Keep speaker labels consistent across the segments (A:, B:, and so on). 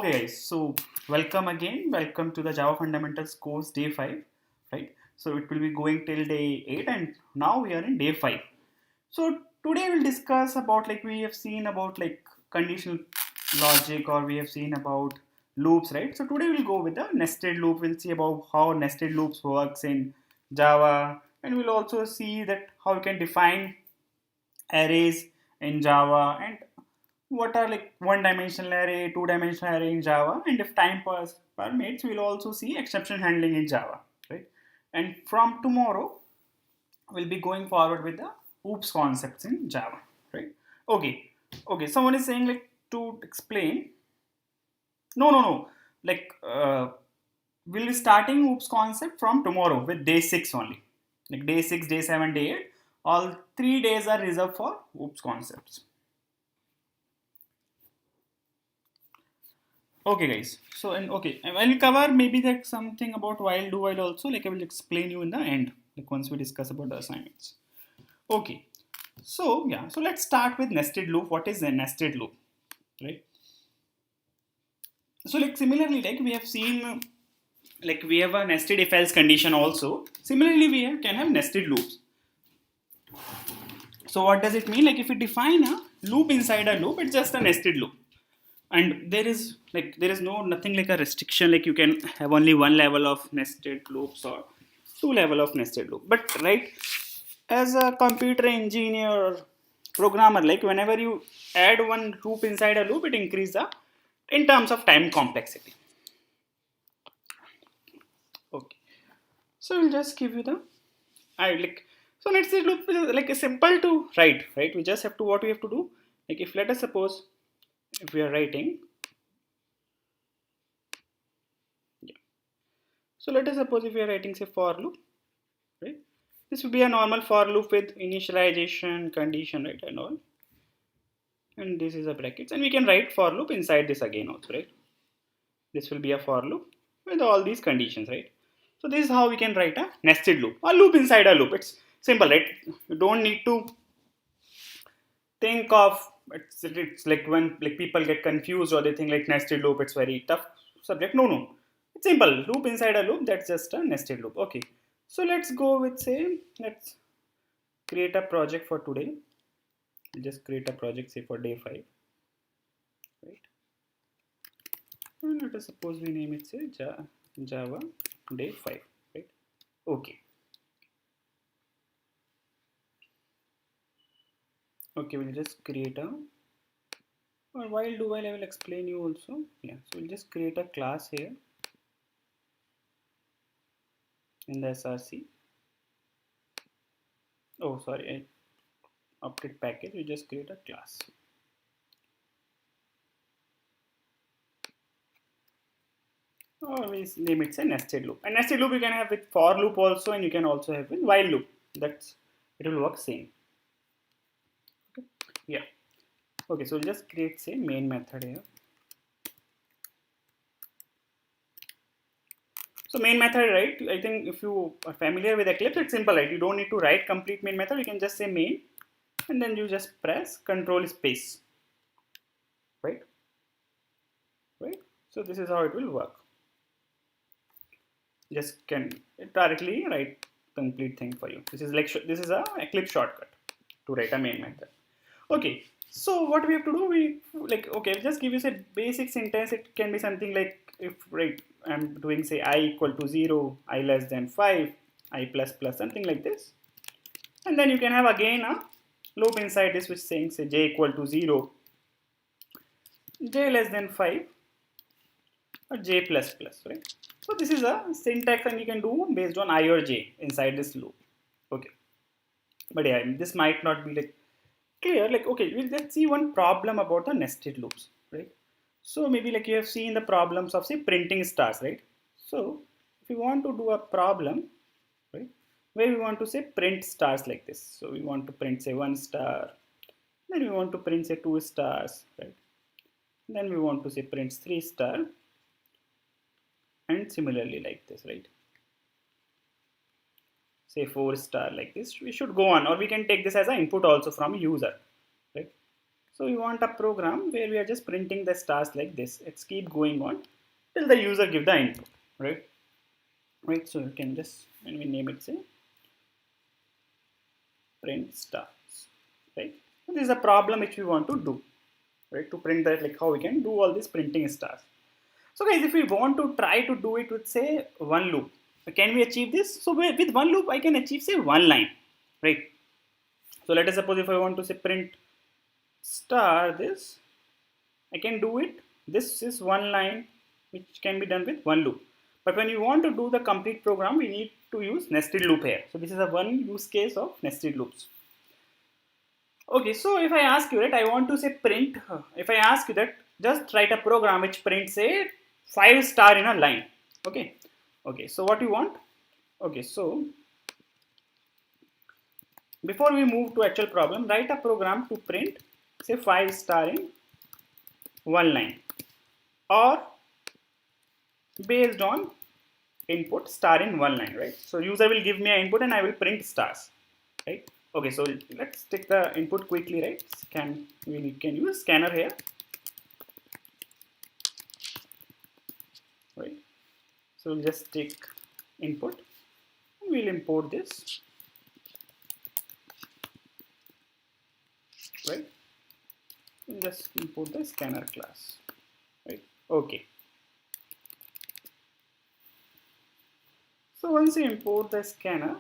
A: Okay, guys, so welcome again. Welcome to the Java Fundamentals course day 5, right? So it will be going till day 8, and now we are in day 5. So today we'll discuss about like we have seen about like conditional logic, or we have seen about loops, right? So today we'll go with the nested loop. We'll see about how nested loops works in Java, and we'll also see that how you can define arrays in Java, and what are like one dimensional array, two dimensional array in Java, and if time permits, we'll also see exception handling in Java, right? And from tomorrow, we'll be going forward with the OOPS concepts in Java, right? Okay, okay. Someone is saying like to explain. No, no, no. Like we'll be starting OOPS concept from tomorrow with day 6 only. Like day 6, day 7, day 8. All 3 days are reserved for OOPS concepts. Okay, guys. So, and okay, I'll cover maybe that something about while do while also. Like I will explain you in the end, like once we discuss about the assignments. Okay. So yeah. So let's start with nested loop. What is a nested loop, right? So like similarly, like we have seen, like we have a nested if else condition also. Similarly, can have nested loops. So what does it mean? Like if we define a loop inside a loop, it's just a nested loop. And there is no nothing like a restriction, like you can have only one level of nested loops or two level of nested loop. But right, as a computer engineer or programmer, like whenever you add one loop inside a loop, it increases the in terms of time complexity. Okay, so we'll just give you the I like so let's say loop is like a simple to write, right? We just have to what we have to do, like if let us suppose if we are writing. So let us suppose if we are writing say for loop, right? This would be a normal for loop with initialization condition, right, and all. And this is a brackets, and we can write for loop inside this again also, right? This will be a for loop with all these conditions, right? So this is how we can write a nested loop, a loop inside a loop. It's simple, right? You don't need to think of it's like when like people get confused or they think like nested loop it's very tough subject. No, no, it's simple. Loop inside a loop, that's just a nested loop. Okay, so let's go with say let's create a project for today. We'll just create a project say for day 5, right? And let us suppose we name it say Java day 5, right? Okay, okay, we'll just create a or while do while I will explain you also. Yeah, so we'll just create a class here in the src. Oh, sorry, I update package. We just create a class. Or we name it a nested loop. And nested loop you can have with for loop also, and you can also have with while loop. That's it will work same. Okay. Yeah. Okay, so we'll just create say main method here. So main method, right? I think if you are familiar with Eclipse, it's simple, right? You don't need to write complete main method. You can just say main, and then you just press Control space, right? Right. So this is how it will work. Just can it directly write complete thing for you. This is like this is a Eclipse shortcut to write a main method. Okay, so what we have to do, we like okay, just give you a basic sentence. It can be something like if right I'm doing say I equal to 0, I less than 5, I plus plus, something like this. And then you can have again a loop inside this which saying say j equal to 0, j less than 5, or j plus plus, right? So this is a syntax, and you can do based on I or j inside this loop. Okay, but yeah, this might not be like clear. Like okay, let's see one problem about the nested loops, right? So maybe like you have seen the problems of say printing stars, right? So if you want to do a problem, right, where we want to say print stars like this. So we want to print say 1 star, then we want to print say 2 stars, right? Then we want to say print 3 star, and similarly like this, right? Say 4 star like this. We should go on, or we can take this as an input also from user, right? So we want a program where we are just printing the stars like this. Let's keep going on till the user give the input, right? Right. So you can just, when we name it, say print stars, right? So this is a problem which we want to do, right? To print that, like how we can do all this printing stars. So guys, if we want to try to do it with say one loop, can we achieve this? So with one loop, I can achieve say one line, right? So let us suppose if I want to say print star this, I can do it. This is one line which can be done with one loop. But when you want to do the complete program, we need to use nested loop here. So this is a one use case of nested loops. Okay, so if I ask you that I want to say print, if I ask you that just write a program which prints say 5 star in a line. Okay, okay, so what you want? Okay, so before we move to actual problem, write a program to print say 5 star in one line, or based on input star in one line, right? So user will give me an input and I will print stars, right? Okay, so let's take the input quickly, right? We can use scanner here, right? So we'll just take input and we'll import this, right? We'll just import the scanner class, right? Okay. So once you import the scanner,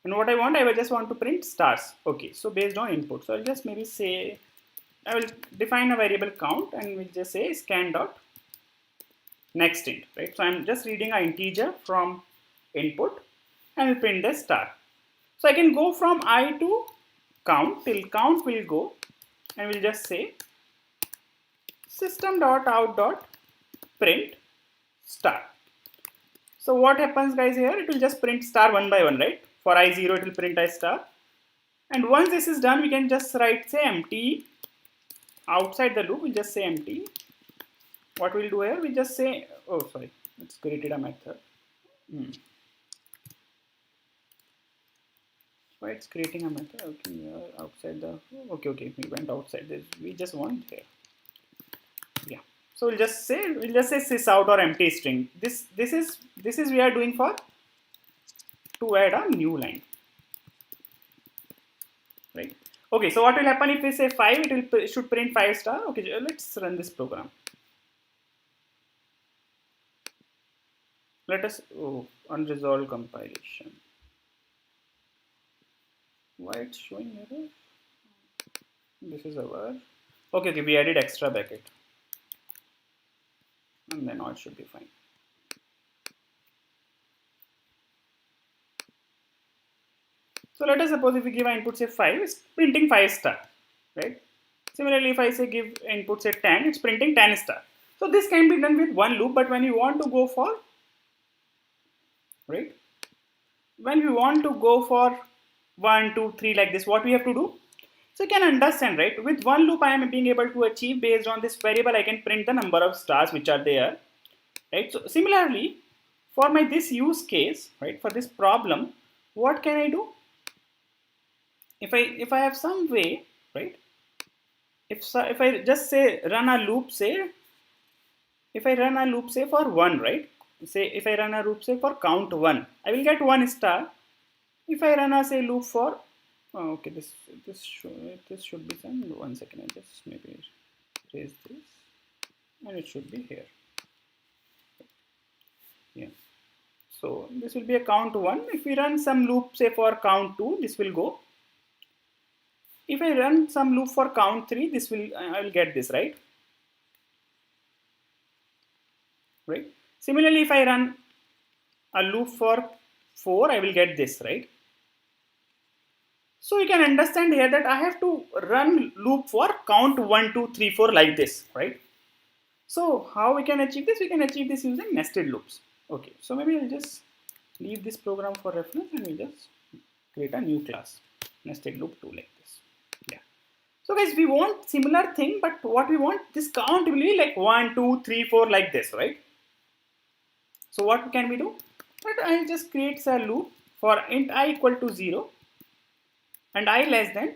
A: and what I will just want to print stars. Okay, so based on input, so I'll just maybe say, I will define a variable count and we'll just say scan dot next int, right? So I'm just reading an integer from input and will print the star. So I can go from I to count till count will go, and we'll just say system dot out dot print star. So what happens guys here? It will just print star one by one, right? For I0 it will print I star. And once this is done, we can just write say empty outside the loop. We'll just say empty. What we'll do here, we just say, oh sorry, it's created a method. Why it's creating a method? Okay, outside the, okay, we went outside this. We just want here. Yeah. So we'll just say sys out or empty string. This is we are doing for to add a new line, right? Okay, so what will happen if we say 5? It should print 5 star. Okay, let's run this program. Let us unresolved compilation. Why it's showing error? This is our okay. We added extra bracket, and then all should be fine. So let us suppose if we give an input say 5, it's printing 5 star, right? Similarly, if I say give input say 10, it's printing 10 star. So this can be done with one loop, but when you want to go for, right? When we want to go for 1, 2, 3 like this, what we have to do? So you can understand, right? With one loop, I am being able to achieve based on this variable, I can print the number of stars which are there, right? So similarly, for my this use case, right? For this problem, what can I do? If I have some way, right? If I just say run a loop, say if I run a loop say for 1, right? Say if I run a loop say for count 1, I will get 1 star. If I run a say loop for okay, this should be some. 1 second, I just maybe raise this, and it should be here. Yeah. So this will be a count 1. If we run some loop say for count 2, this will go. If I run some loop for count 3, this will I will get this, right? Right. Similarly, if I run a loop for 4, I will get this, right? So you can understand here that I have to run loop for count 1, 2, 3, 4 like this, right? So how we can achieve this? We can achieve this using nested loops. Okay, so maybe I'll just leave this program for reference and we'll just create a new class, nested loop 2 like this. Yeah. So guys, we want similar thing, but what we want, this count will be like 1, 2, 3, 4 like this, right? So what can we do? But I just create a loop for int I equal to 0 and I less than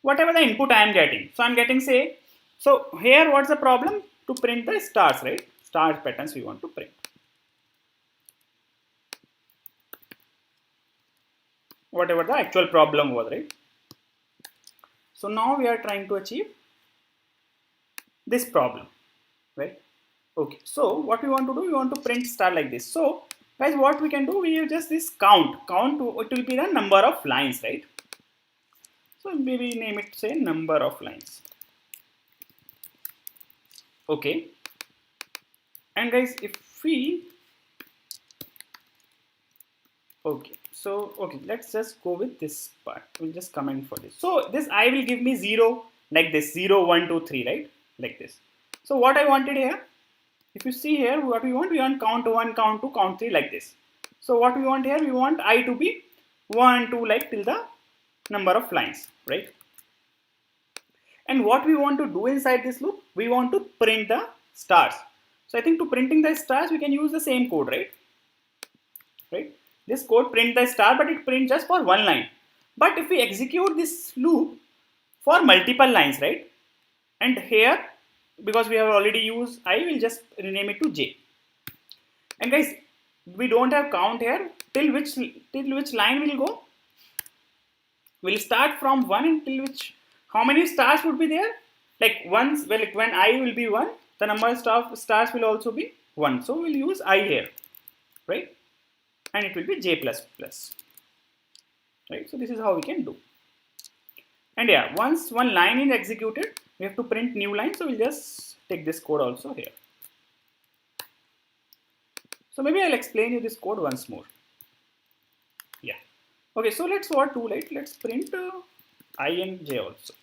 A: whatever the input I am getting. So I'm getting say, so here what's the problem? To print the stars, right? Star patterns we want to print. Whatever the actual problem was, right? So now we are trying to achieve this problem, right? Okay, so what we want to do, we want to print star like this. So guys, what we can do, we use just this count. Count, it will be the number of lines, right? So maybe name it, say, number of lines. Okay. And guys, if we, okay, so okay, let's just go with this part. We'll just comment for this. So this I will give me 0 like this, 0, 1, 2, 3, right? Like this. So what I wanted here, if you see here, what we want count 1, count 2, count 3 like this. So what we want here, we want I to be 1, 2 like till the number of lines, right? And what we want to do inside this loop, we want to print the stars. So I think to printing the stars, we can use the same code, right? Right? This code print the star, but it prints just for one line. But if we execute this loop for multiple lines, right? And here, because we have already used I, will just rename it to j. And guys, we don't have count here. Till which line will go? We'll start from 1 until which, how many stars would be there? Like once, well, like when I will be 1, the number of stars will also be 1. So we'll use I here, right? And it will be j plus plus, right? So this is how we can do. And yeah, once one line is executed, we have to print new line. So we'll just take this code also here. So maybe I'll explain you this code once more. Yeah. Okay, so let's what do, like, let's print I and j also.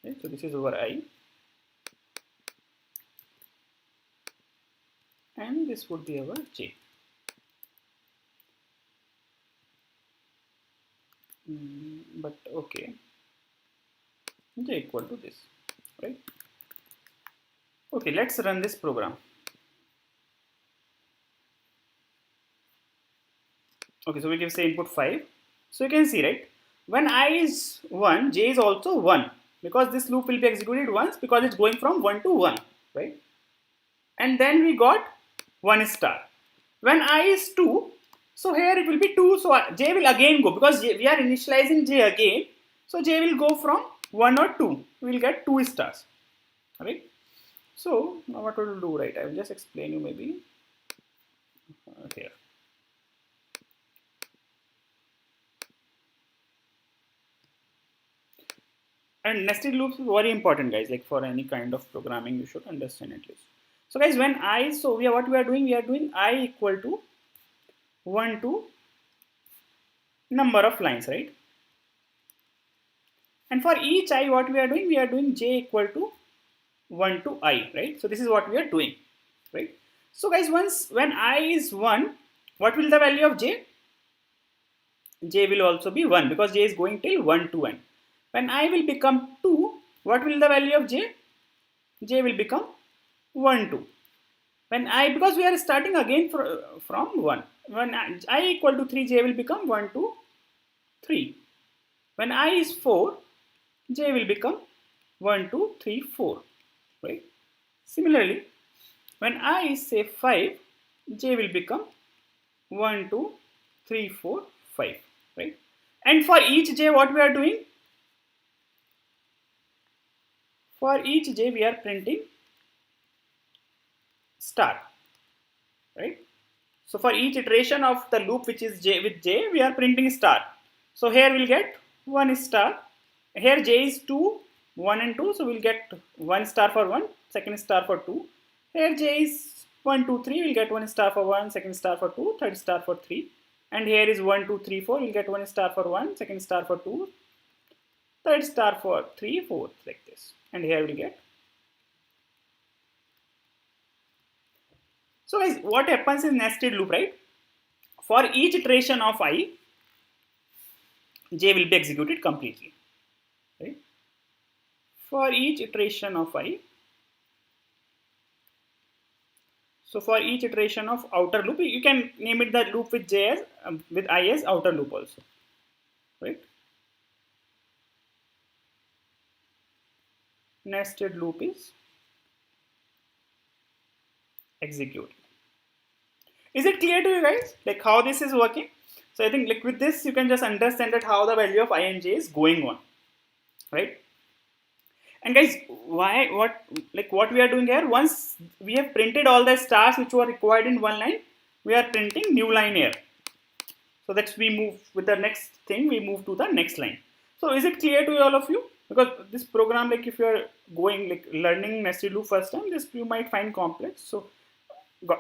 A: Okay, so this is over I. And this would be our j. But okay, j equal to this, right? Okay, let's run this program. Okay, so we give say input 5. So you can see, right? When I is 1, j is also 1, because this loop will be executed once because it's going from 1 to 1, right? And then we got 1 star. When I is 2, so here it will be 2, so j will again go, because we are initializing j again. So j will go from 1 or 2. We will get 2 stars, right? So now what we will do, right? I will just explain you maybe here. And nested loops is very important, guys. Like for any kind of programming, you should understand at least. So guys, when I, so we are, what we are doing I equal to 1 to number of lines, right? And for each I, what we are doing j equal to 1 to I, right? So this is what we are doing, right? So guys, when I is 1, what will the value of j? J will also be 1, because j is going till 1 to n. When I will become 2, what will the value of j? J will become 1, 2. When I, because we are starting again from 1. When I equal to 3, j will become 1, 2, 3. When I is 4, j will become 1, 2, 3, 4. Right? Similarly, when I is say 5, j will become 1, 2, 3, 4, 5. Right? And for each j, what we are doing? For each j, we are printing star, right? So for each iteration of the loop which is j with j, we are printing star. So here we'll get 1 star. Here j is 2, 1 and 2, so we'll get 1 star for 1, second star for 2. Here j is 1, 2, 3, we'll get 1 star for 1, second star for 2, third star for 3. And here is 1, 2, 3, 4, we'll get 1 star for 1, second star for 2, third star for 3, 4, like this. And here we'll get. So guys, what happens is nested loop, right? For each iteration of I, j will be executed completely, right? For each iteration of I, So for each iteration of outer loop, you can name it the loop with j as with I as outer loop also, right? Nested loop is executed. Is it clear to you guys, like how this is working? So I think like with this you can just understand that how the value of I and j is going on, right? And guys, why what we are doing here? Once we have printed all the stars which were required in one line, we are printing new line here. So that we move with the next thing, we move to the next line. So is it clear to all of you? Because this program, like if you are going like learning nested loop first time, this you might find complex. So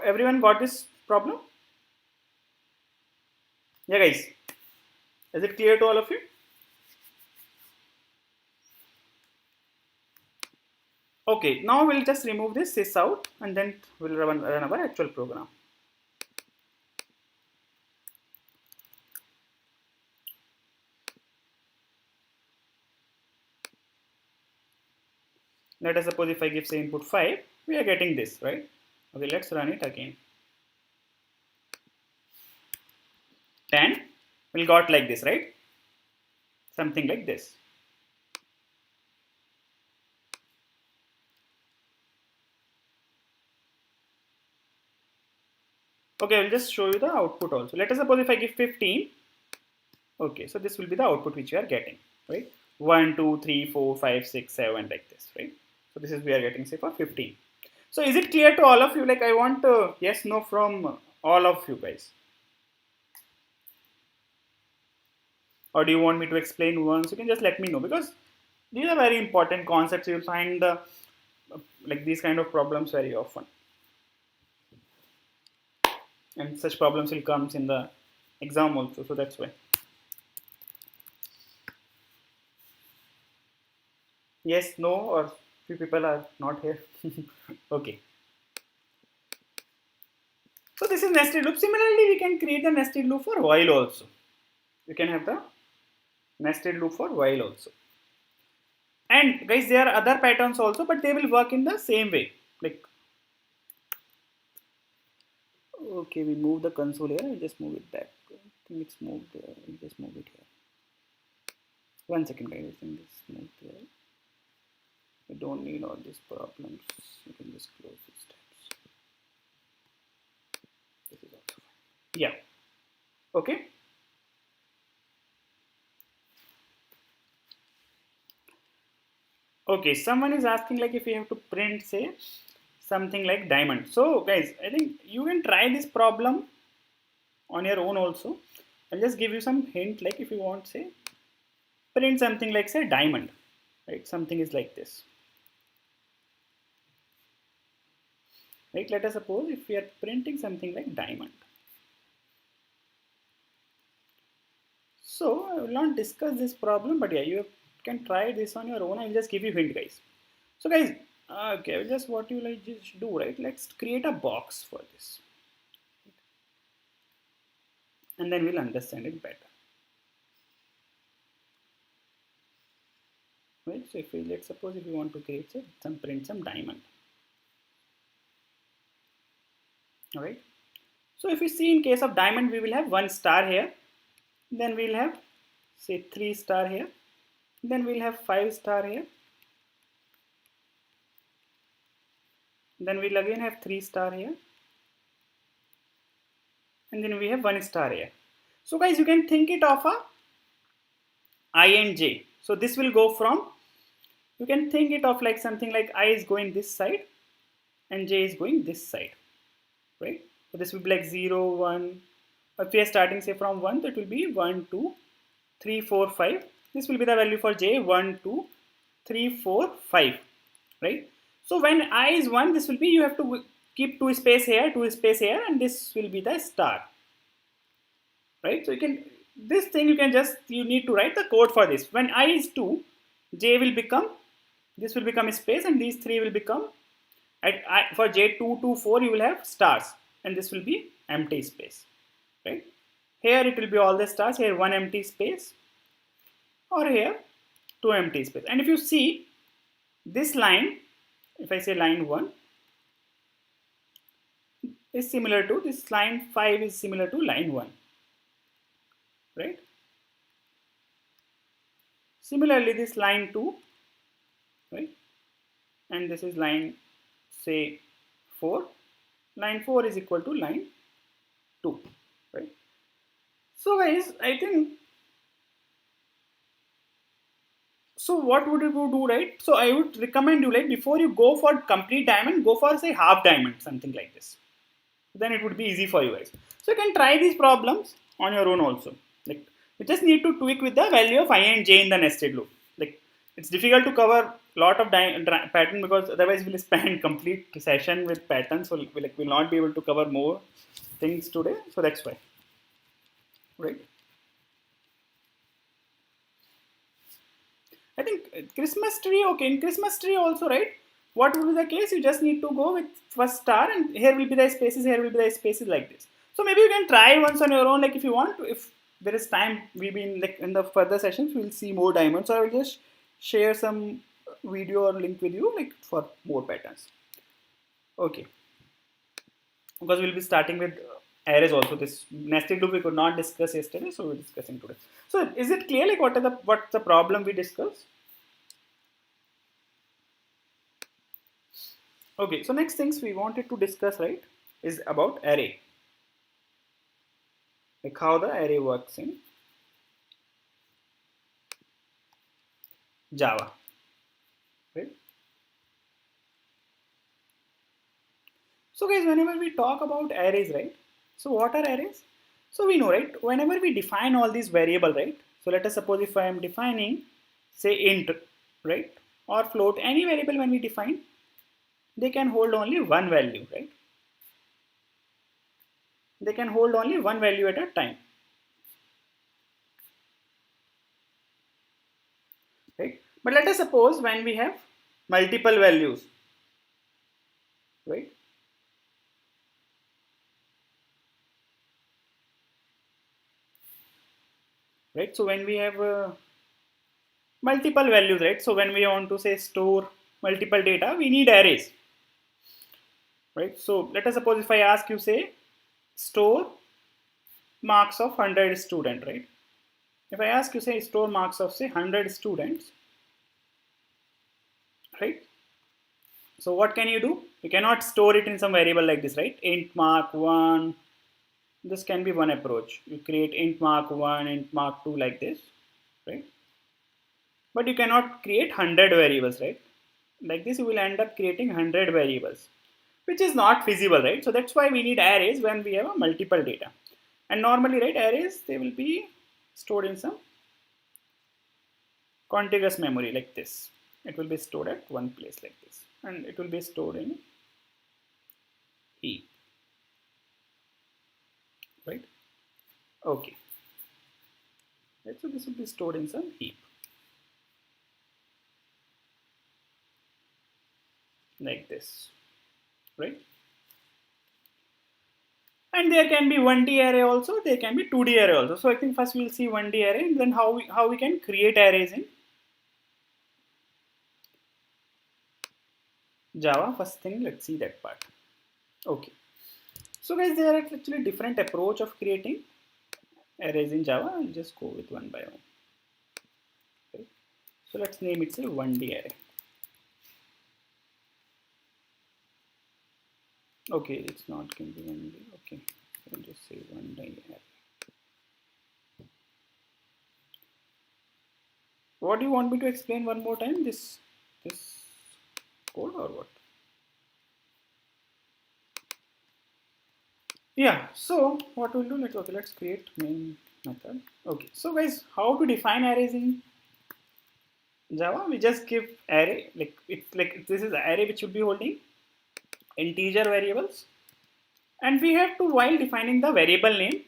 A: everyone got this problem? Yeah, guys. Is it clear to all of you? Okay, now we'll just remove this sys out and then we'll run our actual program. Let us suppose if I give say input 5, we are getting this, right? Okay, let's run it again. 10 will got like this, right? Something like this. Okay, I'll just show you the output also. Let us suppose if I give 15. Okay, so this will be the output which you are getting, right? 1, 2, 3, 4, 5, 6, 7, like this, right? So this is we are getting say for 15. So is it clear to all of you? Like I want yes, no from all of you guys. Or do you want me to explain once? You can just let me know, because these are very important concepts. You'll find like these kind of problems very often. And such problems will come in the exam also. So that's why. Yes, no, or few people are not here. Okay. So this is nested loop. Similarly, we can create the nested loop for while also. You can have the nested loop for while also. And guys, there are other patterns also, but they will work in the same way. Like, okay, we move the console here. I just move it back. I think it's moved there. We just move it here. 1 second, guys. I think it's moved there. We don't need all these problems. You can just close these tabs. This is also fine. Yeah. Okay. Okay, someone is asking like if you have to print say something like diamond. So guys, I think you can try this problem on your own also. I'll just give you some hint, like if you want say print something like say diamond, right? Something is like this, right? Let us suppose if we are printing something like diamond. So I will not discuss this problem, but yeah, you can try this on your own. I'll just give you hint, guys. So guys, okay, just what you like just do, right? Let's create a box for this, and then we'll understand it better. Right? So if we let's suppose if we want to create say, some print some diamond. All right. So if we see in case of diamond, we will have 1 star here, then we'll have say 3 star here, then we'll have 5 star here, then we'll again have 3 star here, and then we have 1 star here. So guys, you can think it of a I and j. So this will go from, you can think it of like something like I is going this side and j is going this side, right? So this will be like 0, 1. If we are starting say from 1, that will be 1, 2, 3, 4, 5. This will be the value for j, 1, 2, 3, 4, 5, right? So when I is 1, this will be, you have to keep 2 space here, 2 space here, and this will be the star, right? So you can, this thing you can just, you need to write the code for this. When I is 2, j will become, this will become a space, and these 3 will become, for j2 to 4 you will have stars, and this will be empty space, right? Here it will be all the stars, here 1 empty space, or here 2 empty space. And if you see this line, if I say line 1, is similar to this line 5 is similar to line 1, right? Similarly, this line 2, right? And this is line, say, 4. Line 4 is equal to line 2, right? So guys, I think, so what would you do, right? So I would recommend you, like, before you go for complete diamond, go for, say, half diamond, something like this. Then it would be easy for you guys. So you can try these problems on your own also. Like, you just need to tweak with the value of I and j in the nested loop. Like, it's difficult to cover lot of pattern, because otherwise we'll spend complete session with patterns. So we'll not be able to cover more things today. So that's why, right? I think Christmas tree, okay, in Christmas tree also, right? What would be the case? You just need to go with first star, and here will be the spaces, here will be the spaces, like this. So maybe you can try once on your own, like if you want, if there is time, maybe in, like, in the further sessions, we'll see more diamonds. So I will just share some video or link with you, like, for more patterns. Okay. Because we'll be starting with arrays also. This nested loop we could not discuss yesterday, so we're discussing today. So is it clear, like, what's the problem we discussed? Okay, so next things we wanted to discuss, right, is about array. Like how the array works in Java, right? So guys, whenever we talk about arrays, right? So what are arrays? So we know, right? Whenever we define all these variable, right? So let us suppose if I am defining, say, int, right? Or float, any variable when we define, they can hold only one value, right? They can hold only one value at a time, right? But let us suppose when we have multiple values, right? Right. So when we have multiple values, right? So when we want to, say, store multiple data, we need arrays, right? So let us suppose if I ask you, say, store marks of 100 student, right? If I ask you, say, store marks of, say, 100 students, right? So what can you do? You cannot store it in some variable like this, right? Int mark 1. This can be one approach. You create int mark 1, int mark 2, like this, right? But you cannot create 100 variables, right? Like this, you will end up creating 100 variables, which is not feasible, right? So that's why we need arrays when we have a multiple data. And normally, right, arrays, they will be stored in some contiguous memory like this. It will be stored at one place like this, and it will be stored in heap, right? Okay. Right, so this will be stored in some heap like this, right? And there can be 1D array also, there can be 2D array also. So I think first we'll see 1D array, and then how we can create arrays in Java. First thing, let's see that part. Okay. So guys, there are actually different approach of creating arrays in Java. I'll just go with one by one. Okay. So let's name it, say, 1D array. Okay, it's not going to be 1D. Okay, I'll just say 1D array. What do you want me to explain one more time? This code or what? Yeah. So what we'll do? Let's create main method. Okay. So guys, how to define arrays in Java? We just give array, like it's like this is the array which will be holding integer variables, and we have to, while defining the variable name,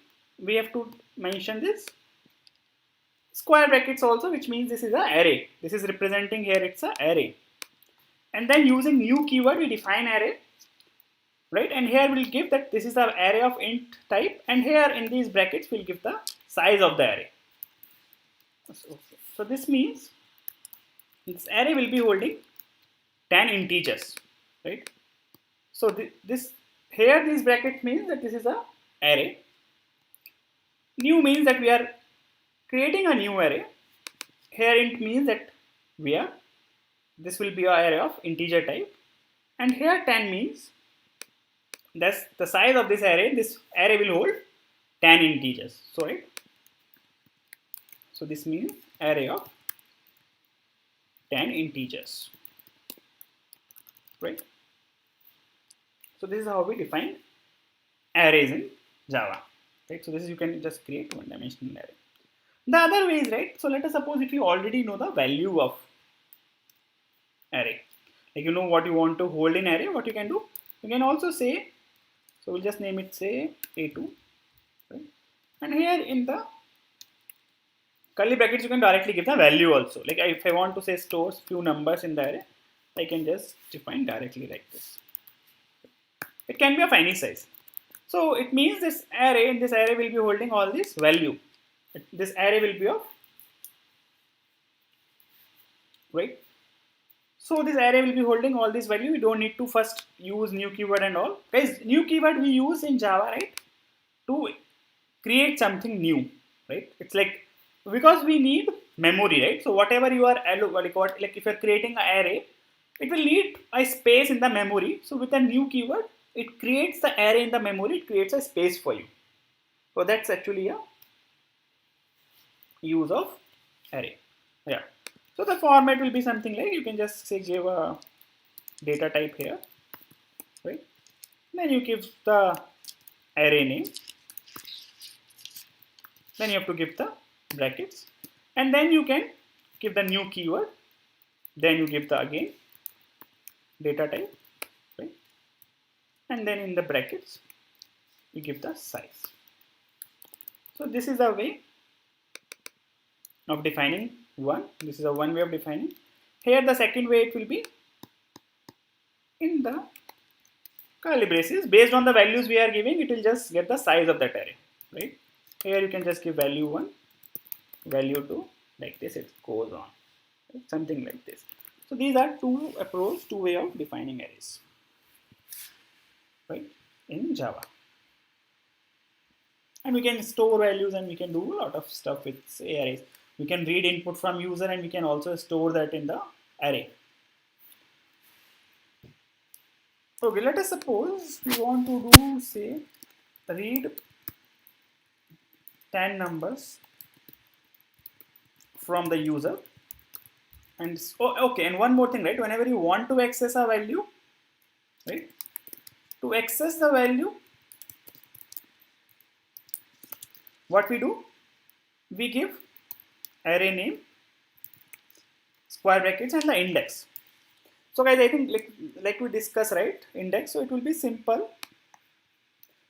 A: we have to mention this square brackets also, which means this is an array. This is representing here, it's an array. And then using new keyword, we define array, right? And here we'll give that this is the array of int type, and here in these brackets we'll give the size of the array. So this means this array will be holding 10 integers, right? So this here these brackets means that this is a array. New means that we are creating a new array. Here int means that we are, this will be an array of integer type, and here 10 means that's the size of this array. This array will hold 10 integers. So right. So this means array of 10 integers. Right. So this is how we define arrays in Java. Right. So this is, you can just create one dimensional array. The other way is, right, so let us suppose if you already know the value of array, like you know what you want to hold in array, what you can do, you can also say, so we'll just name it say A2, right? And here in the curly brackets you can directly give the value also. Like if I want to say stores few numbers in the array, I can just define directly like this. It can be of any size. So it means this array, in this array will be holding all this value. This array will be of, right? So this array will be holding all this value. We don't need to first use new keyword and all. Guys, new keyword we use in Java, right, to create something new, right? It's like, because we need memory, right? So whatever you are, like if you're creating an array, it will need a space in the memory. So with a new keyword, it creates the array in the memory. It creates a space for you. So that's actually a use of array. Yeah. So the format will be something like, you can just say give a data type here, right? Then you give the array name. Then you have to give the brackets, and then you can give the new keyword. Then you give the again data type, right? And then in the brackets you give the size. So this is a way of defining one. This is a one way of defining. Here the second way, it will be in the curly braces. Based on the values we are giving, it will just get the size of that array, right? Here you can just give value 1, value 2, like this. It goes on, right? Something like this. So these are two way of defining arrays, right, in Java. And we can store values, and we can do a lot of stuff with arrays. We can read input from user, and we can also store that in the array. Okay, let us suppose we want to do, say, read 10 numbers from the user. And okay, and one more thing, right? Whenever you want to access a value, right? To access the value, what we do? We give array name, square brackets, and the index. So guys, I think like we discussed, right, index. So it will be simple.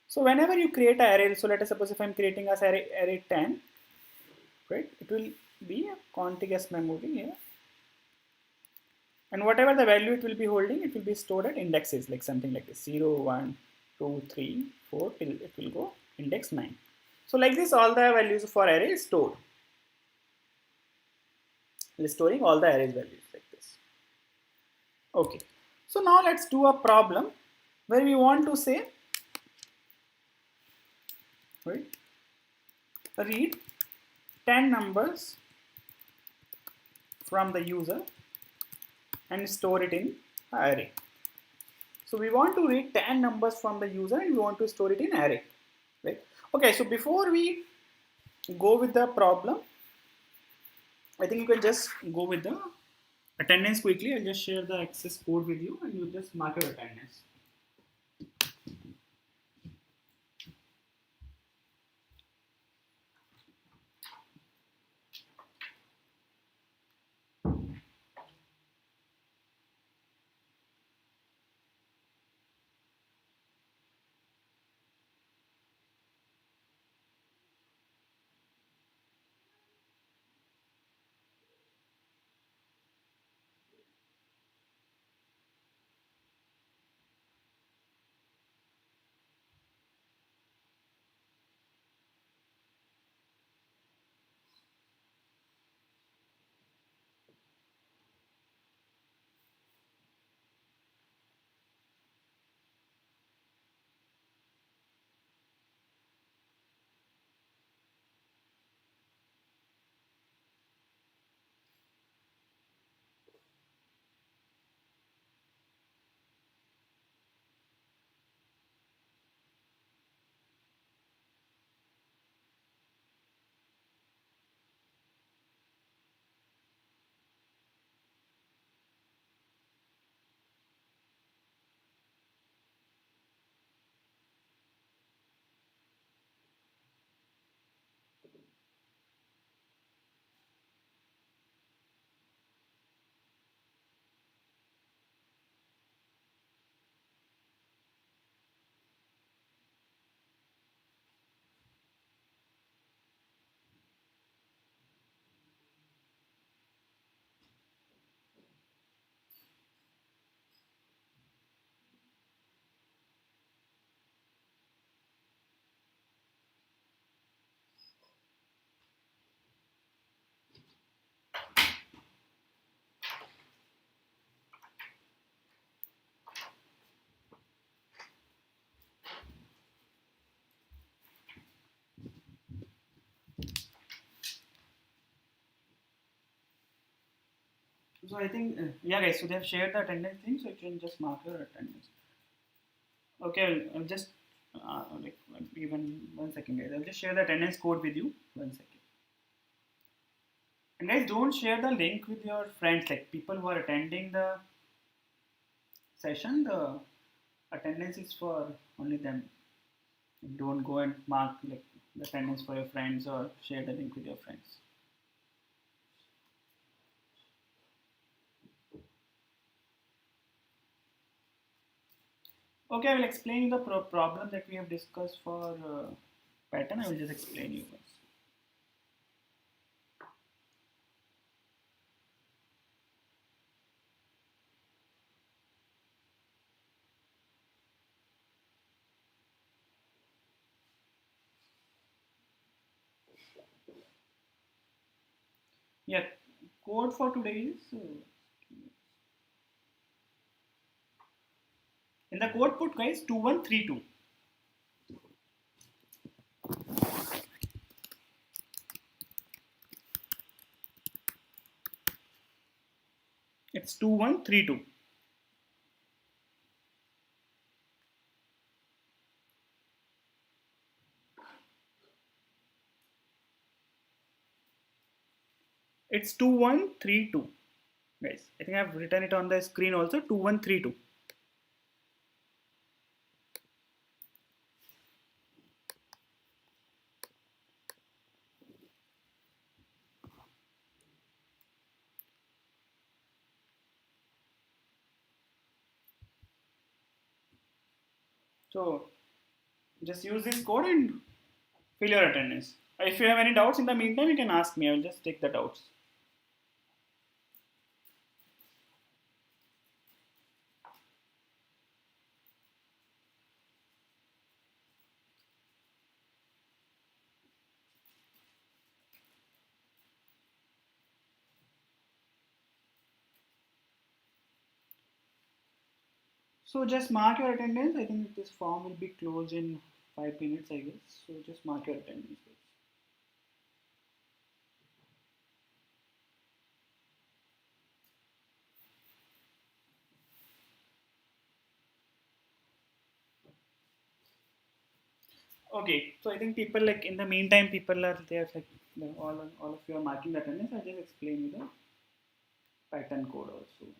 A: So whenever you create an array, so let us suppose if I'm creating a array 10, right, it will be a contiguous memory here. And whatever the value it will be holding, it will be stored at indexes, like something like this, 0, 1, 2, 3, 4, till it will go index 9. So like this, all the values for array is stored. It's storing all the arrays values like this. Okay. So now let's do a problem where we want to say, right, read 10 numbers from the user and store it in an array. So we want to read 10 numbers from the user and we want to store it in array, right? Okay, so before we go with the problem, I think you can just go with the attendance quickly. I'll just share the access code with you and you just mark your attendance. So I think, yeah, guys. So they have shared the attendance thing, so you can just mark your attendance. Okay, I'll just like even 1 second, guys. I'll just share the attendance code with you. 1 second. And guys, don't share the link with your friends, like people who are attending the session. The attendance is for only them. Don't go and mark like the attendance for your friends or share the link with your friends. Okay, I will explain you the problem that we have discussed for pattern. I will just explain you guys. Yeah, code for today is in the code put guys 2132. It's 2132. It's 2132. Guys, I think I've written it on the screen also 2132. So just use this code and fill your attendance. If you have any doubts in the meantime, you can ask me. I will just take the doubts. So just mark your attendance. I think this form will be closed in 5 minutes, I guess. So just mark your attendance. Okay, so I think people like in the meantime, people are there like all of you are marking the attendance. I'll just explain you the pattern code also.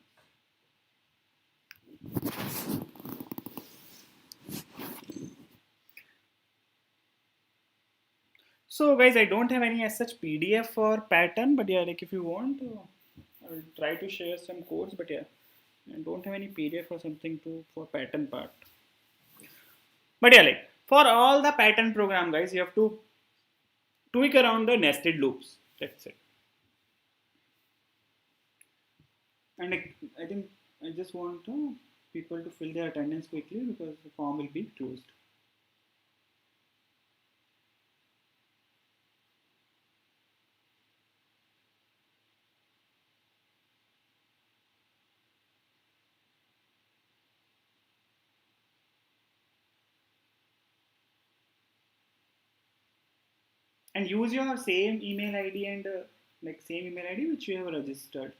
A: So guys, I don't have any as such PDF for pattern, but yeah, like if you want, I'll try to share some codes, but yeah, I don't have any PDF or something to for pattern part. But yeah, like for all the pattern program, guys, you have to tweak around the nested loops. That's it. And like, I think I just want people to fill their attendance quickly because the form will be closed. And use your same email ID and like same email ID which you have registered.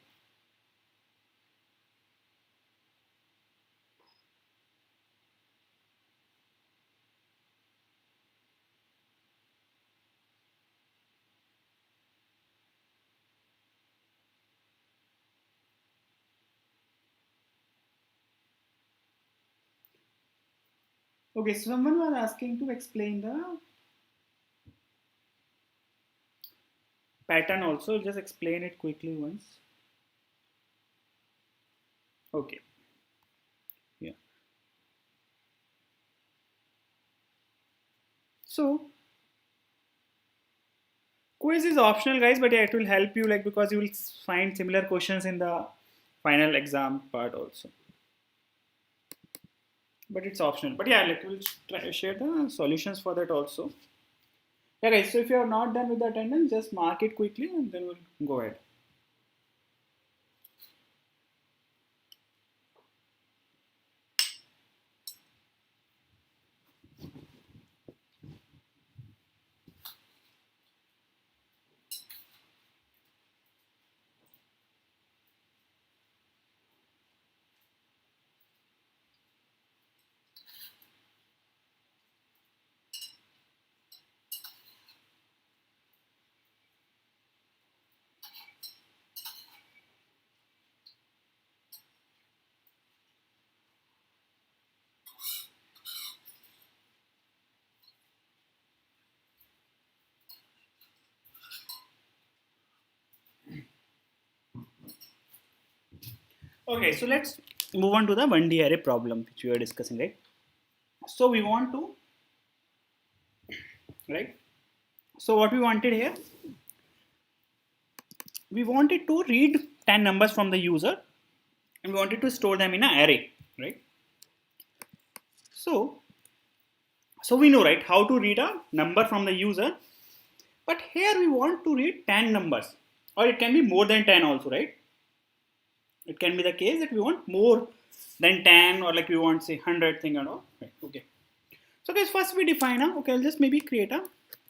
A: Okay, so someone was asking to explain the pattern also. Just explain it quickly once. Okay. Yeah. So quiz is optional, guys, but yeah, it will help you like because you will find similar questions in the final exam part also. But it's optional. But yeah, like we'll try to share the solutions for that also. Yeah, guys. So if you are not done with the attendance, just mark it quickly and then we'll go ahead. Okay, so let's move on to the 1D array problem which we are discussing, right? So we want to, right? So what we wanted here, we wanted to read 10 numbers from the user and we wanted to store them in an array, right? So we know, right, how to read a number from the user, but here we want to read 10 numbers, or it can be more than 10 also, right? It can be the case that we want more than 10, or like we want say 100 thing and all, right? Okay. So guys, first we define a, okay, I'll just maybe create a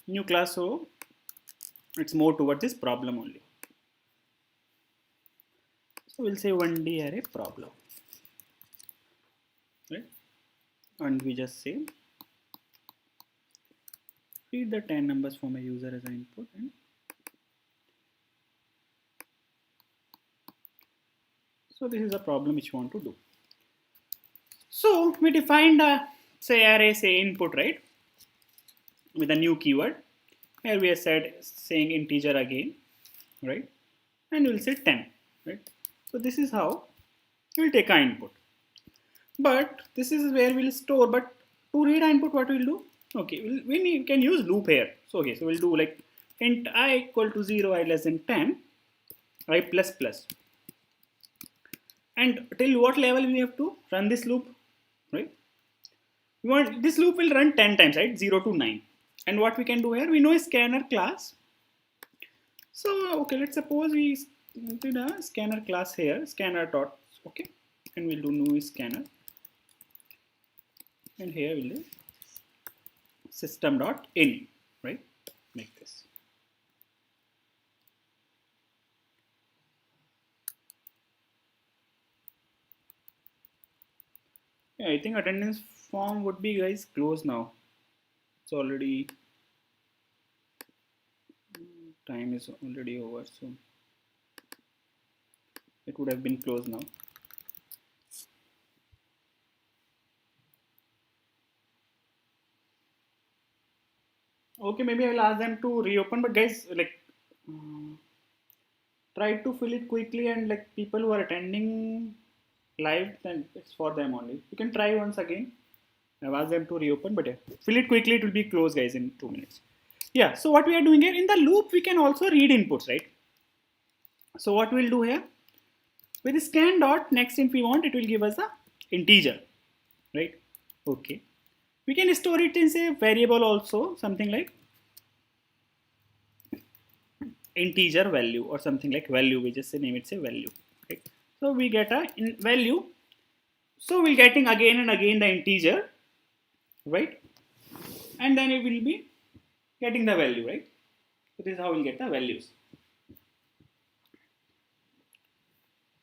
A: new class so it's more towards this problem only. So we'll say 1D array problem, right? And we just say read the 10 numbers from a user as an input, and so this is a problem which we want to do. So we defined a say array say input, right, with a new keyword. Here we have said saying integer again, right, and we'll say 10, right. So this is how we'll take our input, but this is where we'll store. But to read our input, what we'll do? Okay, we can use loop here. So okay, so we'll do like int I equal to 0, I less than 10, I plus plus, and till what level we have to run this loop, right? We want this loop will run 10 times, right, 0 to 9. And what we can do here, we know a scanner class. So okay, let's suppose we did a scanner class here, scanner dot, okay, and we'll do new scanner, and here we'll do system dot in, right, like this. Yeah, I think attendance form would be guys closed now. It's already time is already over, so it would have been closed now. Okay, maybe I'll ask them to reopen, but guys, like try to fill it quickly, and like people who are attending live, then it's for them only. You can try once again. I've asked them to reopen, but yeah, fill it quickly, it will be closed guys in 2 minutes. Yeah, so what we are doing here, in the loop we can also read inputs, right? So what we'll do here, with scan dot next, if we want, it will give us a integer, right? Okay, we can store it in say variable also, something like integer value or something like value. We just say name it say value, right? So we get a value, so we'll getting again and again the integer, right? And then it will be getting the value, right? So this is how we'll get the values,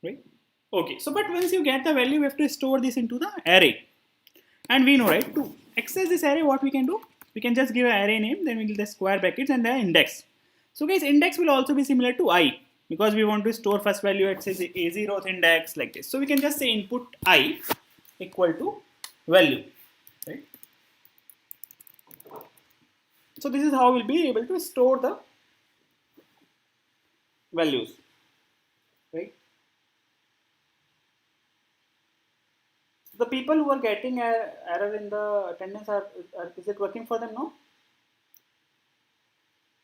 A: right? Okay, so but once you get the value, we have to store this into the array, and we know, right, to access this array, what we can do, we can just give an array name, then we give the square brackets and the index. So guys, index will also be similar to I, because we want to store first value at say a 0th index, like this. So we can just say input I equal to value, right? So this is how we'll be able to store the values, right? The people who are getting error in the attendance is it working for them now?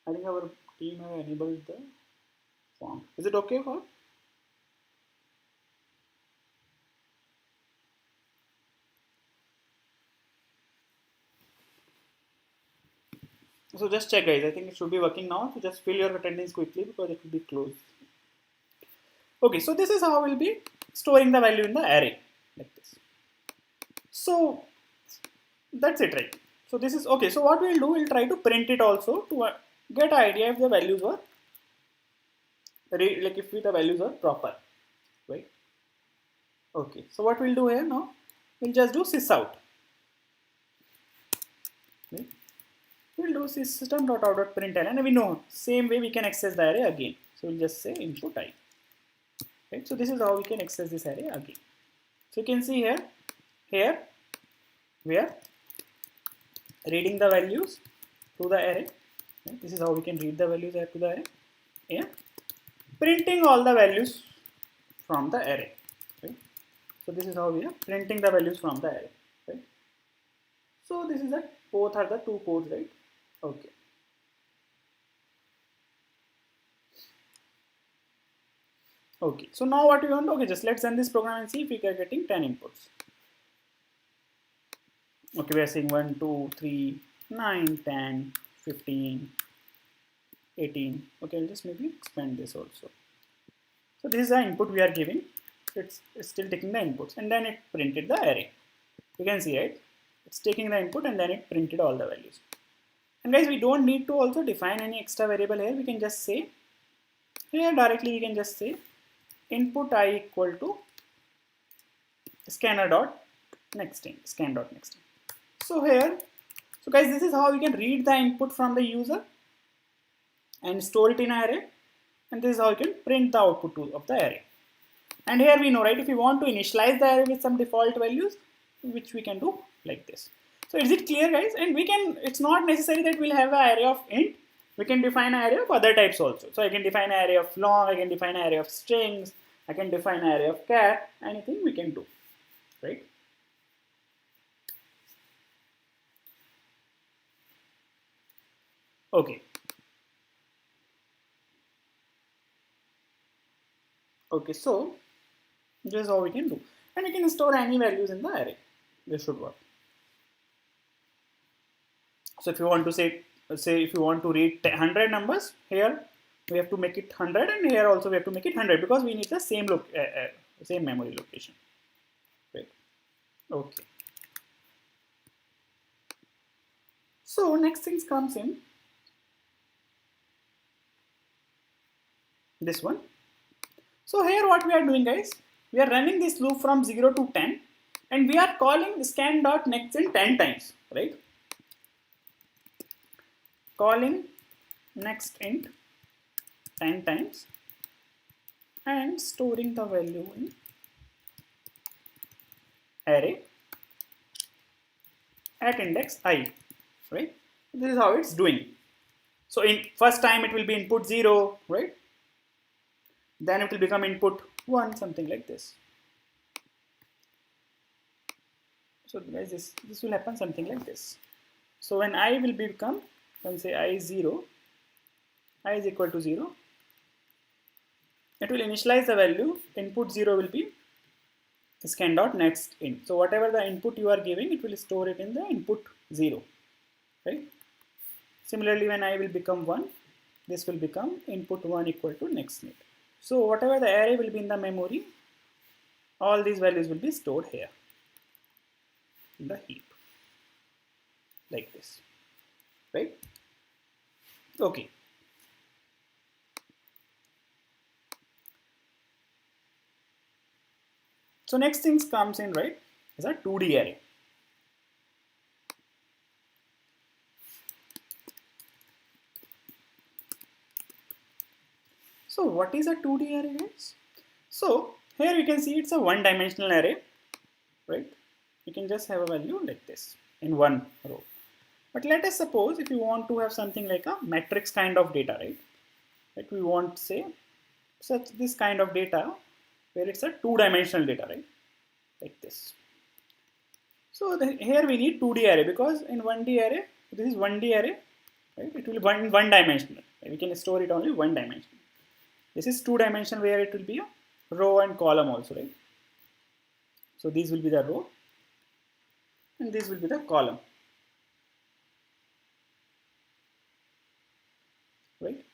A: I think our team have enabled the form. Is it okay for? So just check guys, I think it should be working now. So just fill your attendance quickly because it will be closed. Okay, so this is how we'll be storing the value in the array, like this. So that's it, right? So this is okay. So what we'll do, we'll try to print it also to get an idea if the values were like if the values are proper, right? Okay, so what we'll do here now, we'll just do sysout, right? We'll do system.out.println, and we know same way we can access the array again. So we'll just say input I, right? So this is how we can access this array again. So you can see here we are reading the values to the array, right? This is how we can read the values to the array, and printing all the values from the array, right? So this is how we are printing the values from the array, right? So this is the both are the two codes, right? Okay. Okay. So now what we want? Okay, just let's run this program and see if we are getting 10 inputs. Okay, we are saying 1, 2, 3, 9, 10, 15, 18. Okay, I'll just maybe expand this also. So this is the input we are giving. It's still taking the inputs and then it printed the array. You can see, right? It's taking the input and then it printed all the values. And guys, we don't need to also define any extra variable here. We can just say, here directly we can just say input I equal to scanner dot nextInt, scan dot nextInt. So here, so guys, this is how we can read the input from the user and store it in an array. And this is how you can print the output of the array. And here we know, right, if we want to initialize the array with some default values, which we can do like this. So is it clear, guys? And we can, it's not necessary that we'll have an array of int. We can define an array of other types also. So I can define an array of long, I can define an array of strings, I can define an array of char, anything we can do, right? Okay. Okay, so this is how we can do. And we can store any values in the array. This should work. So if you want to say if you want to read 100 numbers, here we have to make it 100 and here also we have to make it 100 because we need the same memory location. Right. Okay. So next things comes in this one. So here what we are doing, guys, we are running this loop from 0 to 10 and we are calling scan.nextInt 10 times, right? Calling nextInt 10 times and storing the value in array at index I, right? This is how it's doing. So in first time it will be input 0, right? Then it will become input 1, something like this. So guys, this will happen something like this. So when I will become, when say I is 0, I is equal to 0, it will initialize the value, input 0 will be scan.nextInt. So whatever the input you are giving, it will store it in the input 0, right? Similarly, when I will become 1, this will become input 1 equal to nextInt. So whatever the array will be in the memory, all these values will be stored here in the heap, like this, right? Okay. So next things comes in, right, is a 2D array. So what is a 2D array, guys? So here you can see it's a one-dimensional array, right? You can just have a value like this in one row. But let us suppose if you want to have something like a matrix kind of data, right? Like we want, say, such this kind of data where it's a two-dimensional data, right? Like this. So here we need 2D array because in 1D array, this is 1D array, right? It will be one dimensional. We can store it only one dimensional. This is 2-dimensional where it will be a row and column also, right? So these will be the row and this will be the column, right?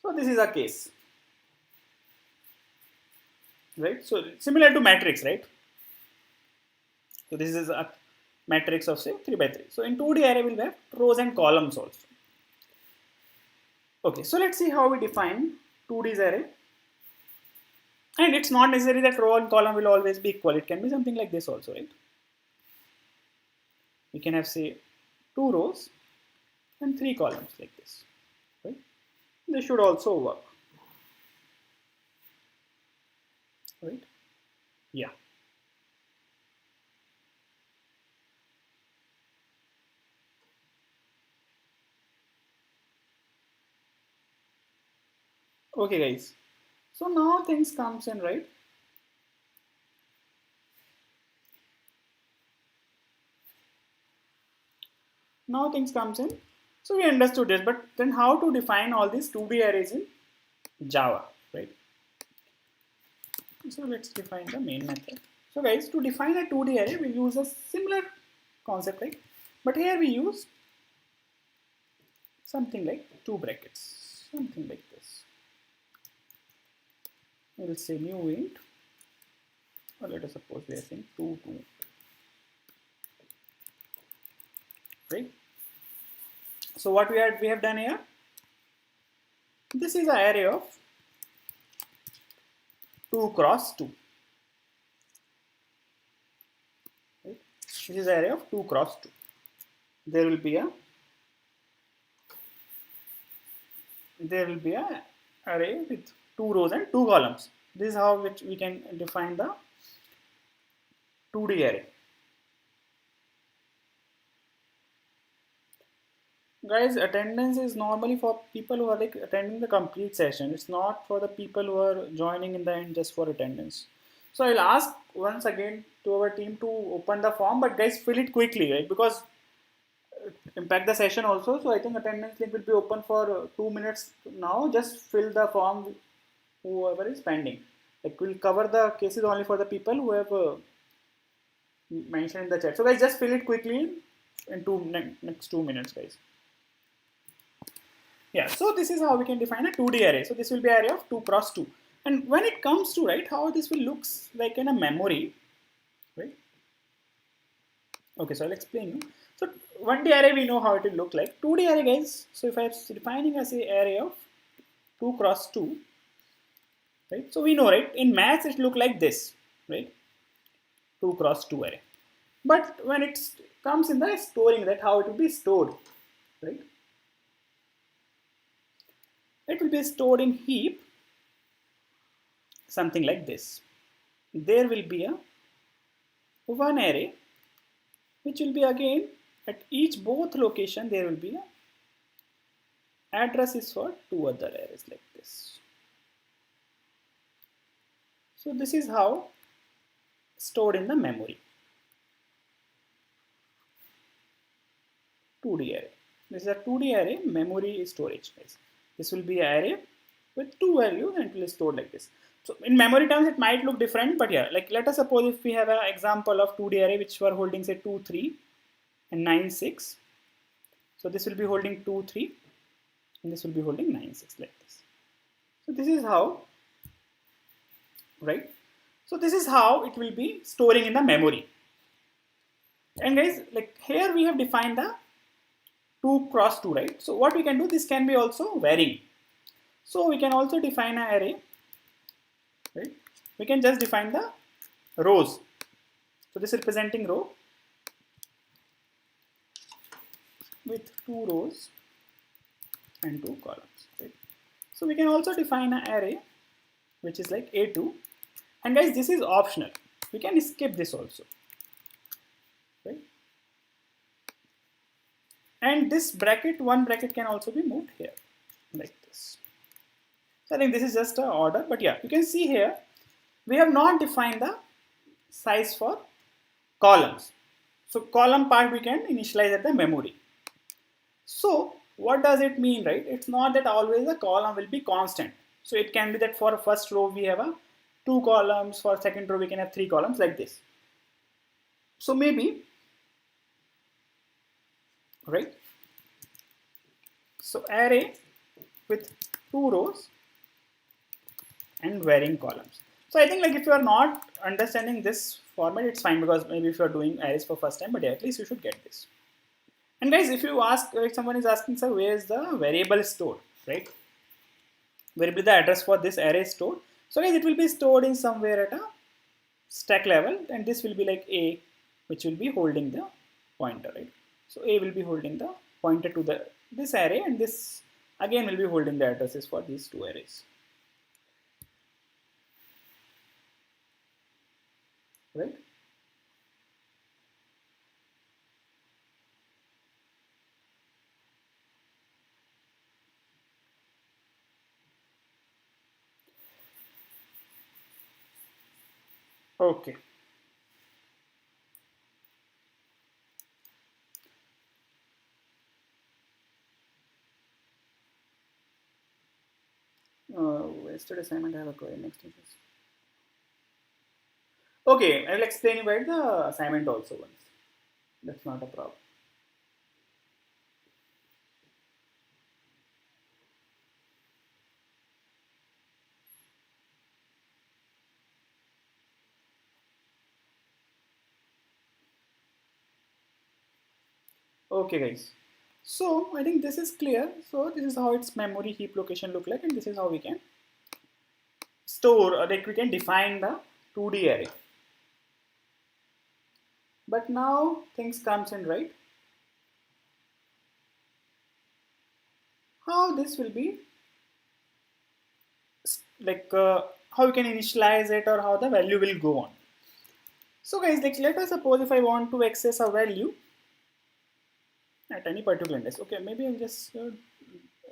A: So this is a case, right? So similar to matrix, right? So this is a matrix of say 3 by 3. So in 2D array we'll have rows and columns also. Okay, so let's see how we define 2D's array. And it's not necessary that row and column will always be equal. It can be something like this also, right? We can have say 2 rows and 3 columns like this, right? This should also work, right? Yeah. Okay, guys. So now things comes in, right? Now things comes in. So we understood this, but then how to define all these 2D arrays in Java, right? So let's define the main method. So guys, to define a 2D array, we use a similar concept, right? But here we use something like two brackets, something like this. We'll say new int, or let us suppose we are saying 2, 2, right? So what we have done here, this is an array of 2 cross 2. Right? This is an array of 2 cross 2. There will be a array with 2 rows and 2 columns. This is how which we can define the 2D array. Guys, attendance is normally for people who are like attending the complete session. It's not for the people who are joining in the end just for attendance. So I'll ask once again to our team to open the form, but guys, fill it quickly, right? Because it impact the session also. So I think attendance link will be open for 2 minutes now. Just fill the form, whoever is pending. Like we'll cover the cases only for the people who have mentioned in the chat. So guys, just fill it quickly in next 2 minutes, guys. Yeah, so this is how we can define a 2D array. So this will be array of 2 cross 2. And when it comes to, right, how this will looks like in a memory, right? Okay, so I'll explain you. So 1D array, we know how it will look like. 2D array, guys, so if I'm defining as a array of 2 cross 2, right? So we know, right, in maths it look like this, right? 2 cross 2 array. But when it comes in the storing, that how it will be stored, right? It will be stored in heap, something like this. There will be a one array, which will be again at both location there will be a addresses for 2 other arrays like this. So this is how stored in the memory. 2D array. This is a 2D array memory storage, guys. This will be an array with 2 values and it will be stored like this. So in memory terms it might look different, but yeah, like let us suppose if we have an example of 2D array which were holding say 2, 3 and 9, 6. So this will be holding 2, 3 and this will be holding 9, 6 like this. So this is how, right? So this is how it will be storing in the memory. And guys, like here we have defined the 2 cross 2, right? So what we can do, this can be also varying. So we can also define an array, right? We can just define the rows. So this is representing row with 2 rows and 2 columns, right? So we can also define an array which is like A2. And guys, this is optional. We can skip this also, right? And this bracket, one bracket can also be moved here like this. So I think this is just an order, but yeah, you can see here, we have not defined the size for columns. So column part we can initialize at the memory. So what does it mean, right? It's not that always the column will be constant. So it can be that for first row we have a 2 columns, for second row we can have 3 columns like this. So maybe, right? So array with 2 rows and varying columns. So I think like if you are not understanding this format, it's fine, because maybe if you are doing arrays for first time, but yeah, at least you should get this. And guys, if you ask, if someone is asking, sir, where is the variable stored, right? Where will be the address for this array stored? So guys, it will be stored in somewhere at a stack level, and this will be like A, which will be holding the pointer, right? So A will be holding the pointer to this array, and this again will be holding the addresses for these 2 arrays, right? Okay. Nested assignment I have a query next instance. Okay, I will explain you about the assignment also once. That's not a problem. Okay guys, so I think this is clear. So this is how its memory heap location look like, and this is how we can store, or like we can define the 2D array. But now things comes in, right? How this will be, like how you can initialize it, or how the value will go on. So guys, like let us suppose if I want to access a value at any particular index. Okay, maybe I'll just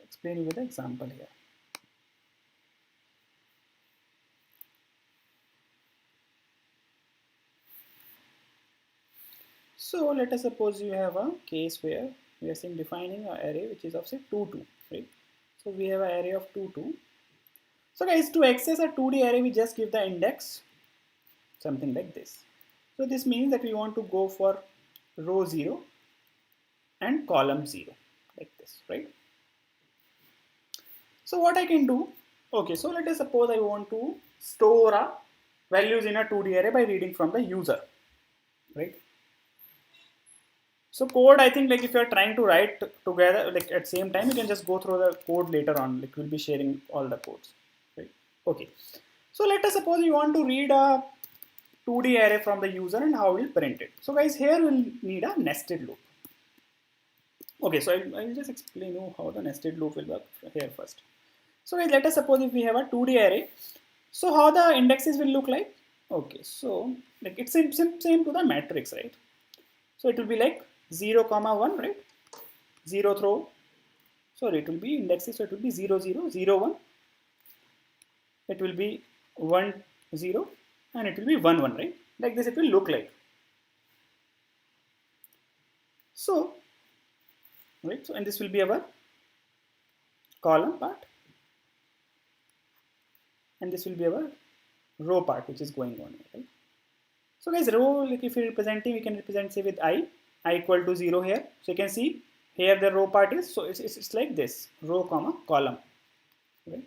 A: explain you with an example here. So let us suppose you have a case where we are saying defining an array which is of say 2 2, right? So we have an array of 2 2. So guys, to access a 2D array, we just give the index something like this. So this means that we want to go for row 0 and column 0 like this, right? So what I can do, okay, so let us suppose I want to store a values in a 2D array by reading from the user, right? So code, I think like if you are trying to write together like at same time, you can just go through the code later on, like we'll be sharing all the codes, right? Okay, so let us suppose you want to read a 2D array from the user and how we'll print it. So guys, here we'll need a nested loop. Okay, so I'll just explain you how the nested loop will work here first. So guys, let us suppose if we have a 2D array, so how the indexes will look like? Okay, so like it's same to the matrix, right? So it will be like 0, 1, right? 0th row. Sorry, it will be indexes, so it will be 0, 0, 0, 1. It will be 1, 0, and it will be 1, 1, right? Like this it will look like. So, right, so and this will be our column part, and this will be our row part which is going on here, right? So guys, row, like if you're representing, we can represent say with I equal to 0 here. So you can see here the row part is, so it's like this, row comma column, right?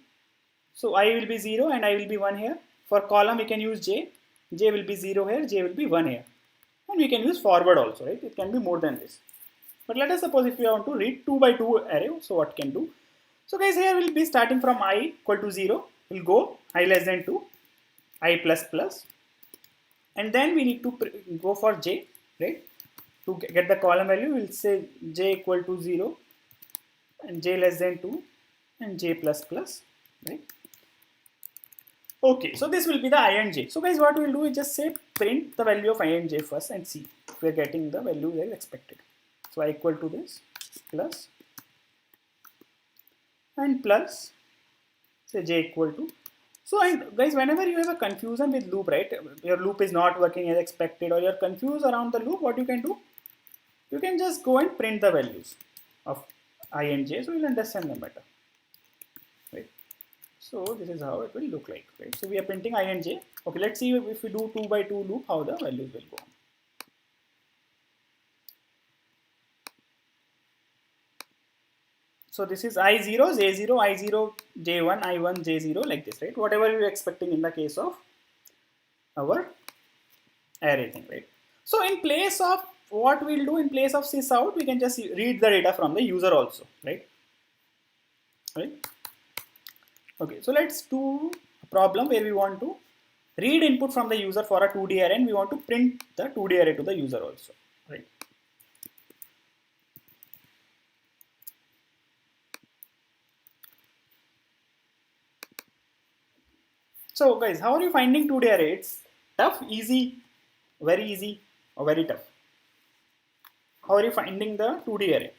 A: So I will be 0 and I will be 1 here. For column we can use j will be 0 here, j will be 1 here, and we can use forward also, right? It can be more than this. But let us suppose if we want to read 2 by 2 array, so what can do? So guys, here we'll be starting from I equal to 0, we'll go I less than 2, I plus plus, and then we need to go for j, right? To get the column value, we'll say j equal to 0 and j less than 2 and j plus plus, right? Okay, so this will be the I and j. So guys, what we'll do is just say print the value of I and j first and see if we're getting the value that is expected. So I equal to this plus and plus say j equal to. So and guys, whenever you have a confusion with loop, right, your loop is not working as expected, or you're confused around the loop, what you can do? You can just go and print the values of I and j, so you'll understand them better, right? So this is how it will look like, right? So we are printing I and j. Okay, let's see if we do 2 by 2 loop, how the values will go on. So this is I0, J0, I0, J1, I1, J0 like this, right? Whatever you're expecting in the case of our array thing, right? So in place of what we'll do, in place of sys out, we can just read the data from the user also, right? Right? Okay, so let's do a problem where we want to read input from the user for a 2D array, and we want to print the 2D array to the user also, right? So guys, how are you finding 2D array? It's tough, easy, very easy, or very tough? How are you finding the 2D array?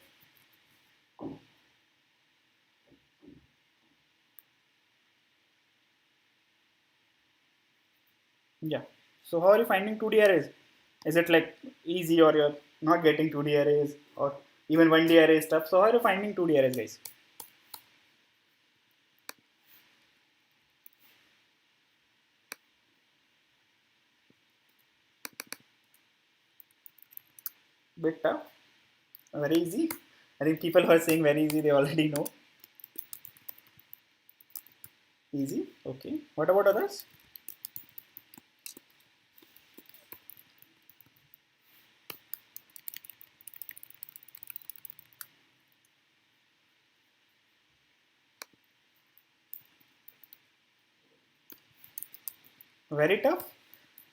A: Yeah. So how are you finding 2D arrays? Is it like easy, or you're not getting 2D arrays, or even 1D array stuff? So how are you finding 2D arrays, guys? Bit tough. Very easy. I think people who are saying very easy, they already know. Easy. Okay. What about others? Very tough.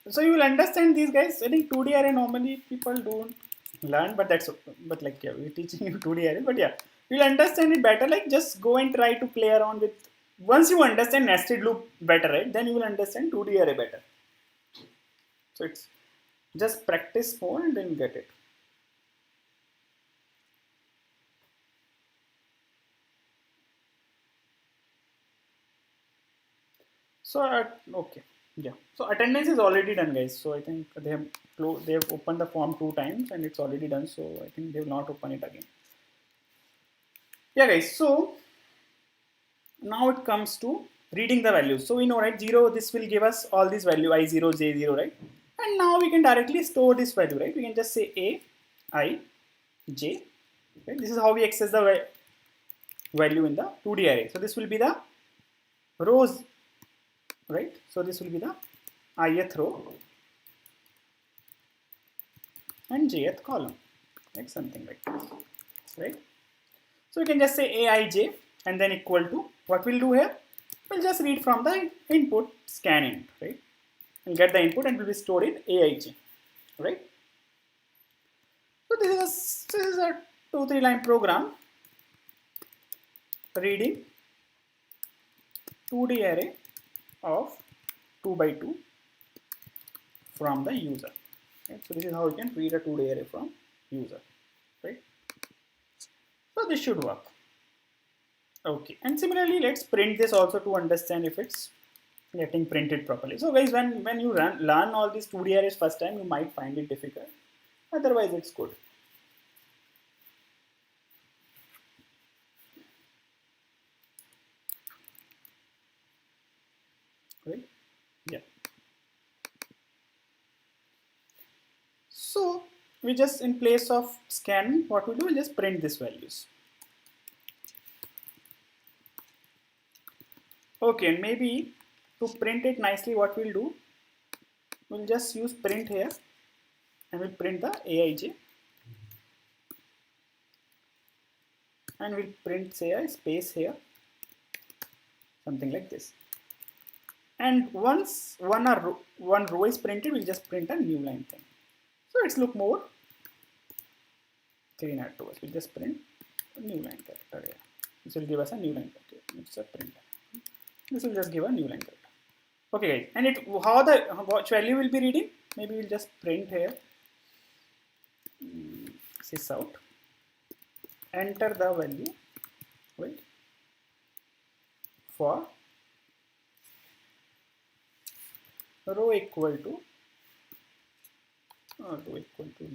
A: So you will understand these guys. I think 2D array normally people don't learn, but that's but like yeah, we're teaching you 2D array. But yeah, you'll understand it better. Like just go and try to play around with. Once you understand nested loop better, right? Then you will understand 2D array better. So it's just practice more and then get it. So okay, yeah. So attendance is already done, guys. So I think they have opened the form 2 times and it's already done. So I think they will not open it again. Yeah, guys. So now it comes to reading the values. So we know, right? 0. This will give us all these value I0, J0, right? And now we can directly store this value, right? We can just say A, I, J. Right? This is how we access the value in the 2D array. So this will be the rows, right? So this will be the ith row and jth column, like something like this, right? So we can just say aij and then equal to, what we'll do here, we'll just read from the input scan int, right? We'll get the input and will be stored in aij, right? So this is a 2-3 line program reading 2D array of 2 by 2 from the user. Right? So this is how you can read a 2D array from user, right? So this should work. Okay, and similarly, let's print this also to understand if it's getting printed properly. So guys, when you learn all these 2D arrays first time, you might find it difficult. Otherwise, it's good. Right? Yeah. So we just, in place of scan, what we do is just print these values. Okay, and maybe to print it nicely, what we'll do, we'll just use print here and we'll print the aij and we'll print, say, a space here, something like this. And once one row is printed, we'll just print a new line thing. So it's look more cleaner to us. We'll just print a new line character here. This will give us a new line character. It's a print. This will just give a new line character. Okay, guys. And which value will be reading? Maybe we'll just print here. Sys out. Enter the value. Wait. For row equal to,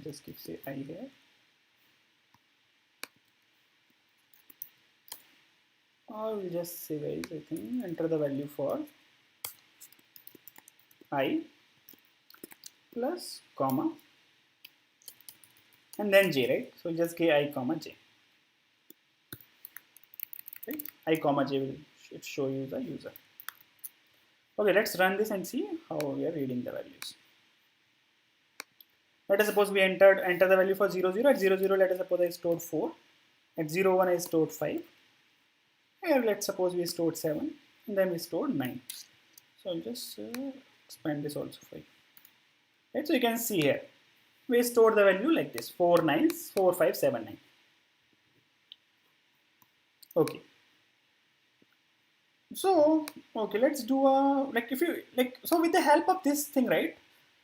A: just give, say, I here. Or we'll just say, guys, I think enter the value for I plus comma and then j, right? So just give I comma j. Right? I comma j will show you the user. Okay, let's run this and see how we are reading the values. Let us suppose we enter the value for 0, 0. At 0, 0, let us suppose I stored 4. At 0, 1, I stored 5. Here, let's suppose we stored 7. And then we stored 9. So I'll just expand this also for you. Right, so you can see here, we store the value like this: 4 9s, 4 5 7 9. Okay. So okay, let's do a, like, if you like, so with the help of this thing, right,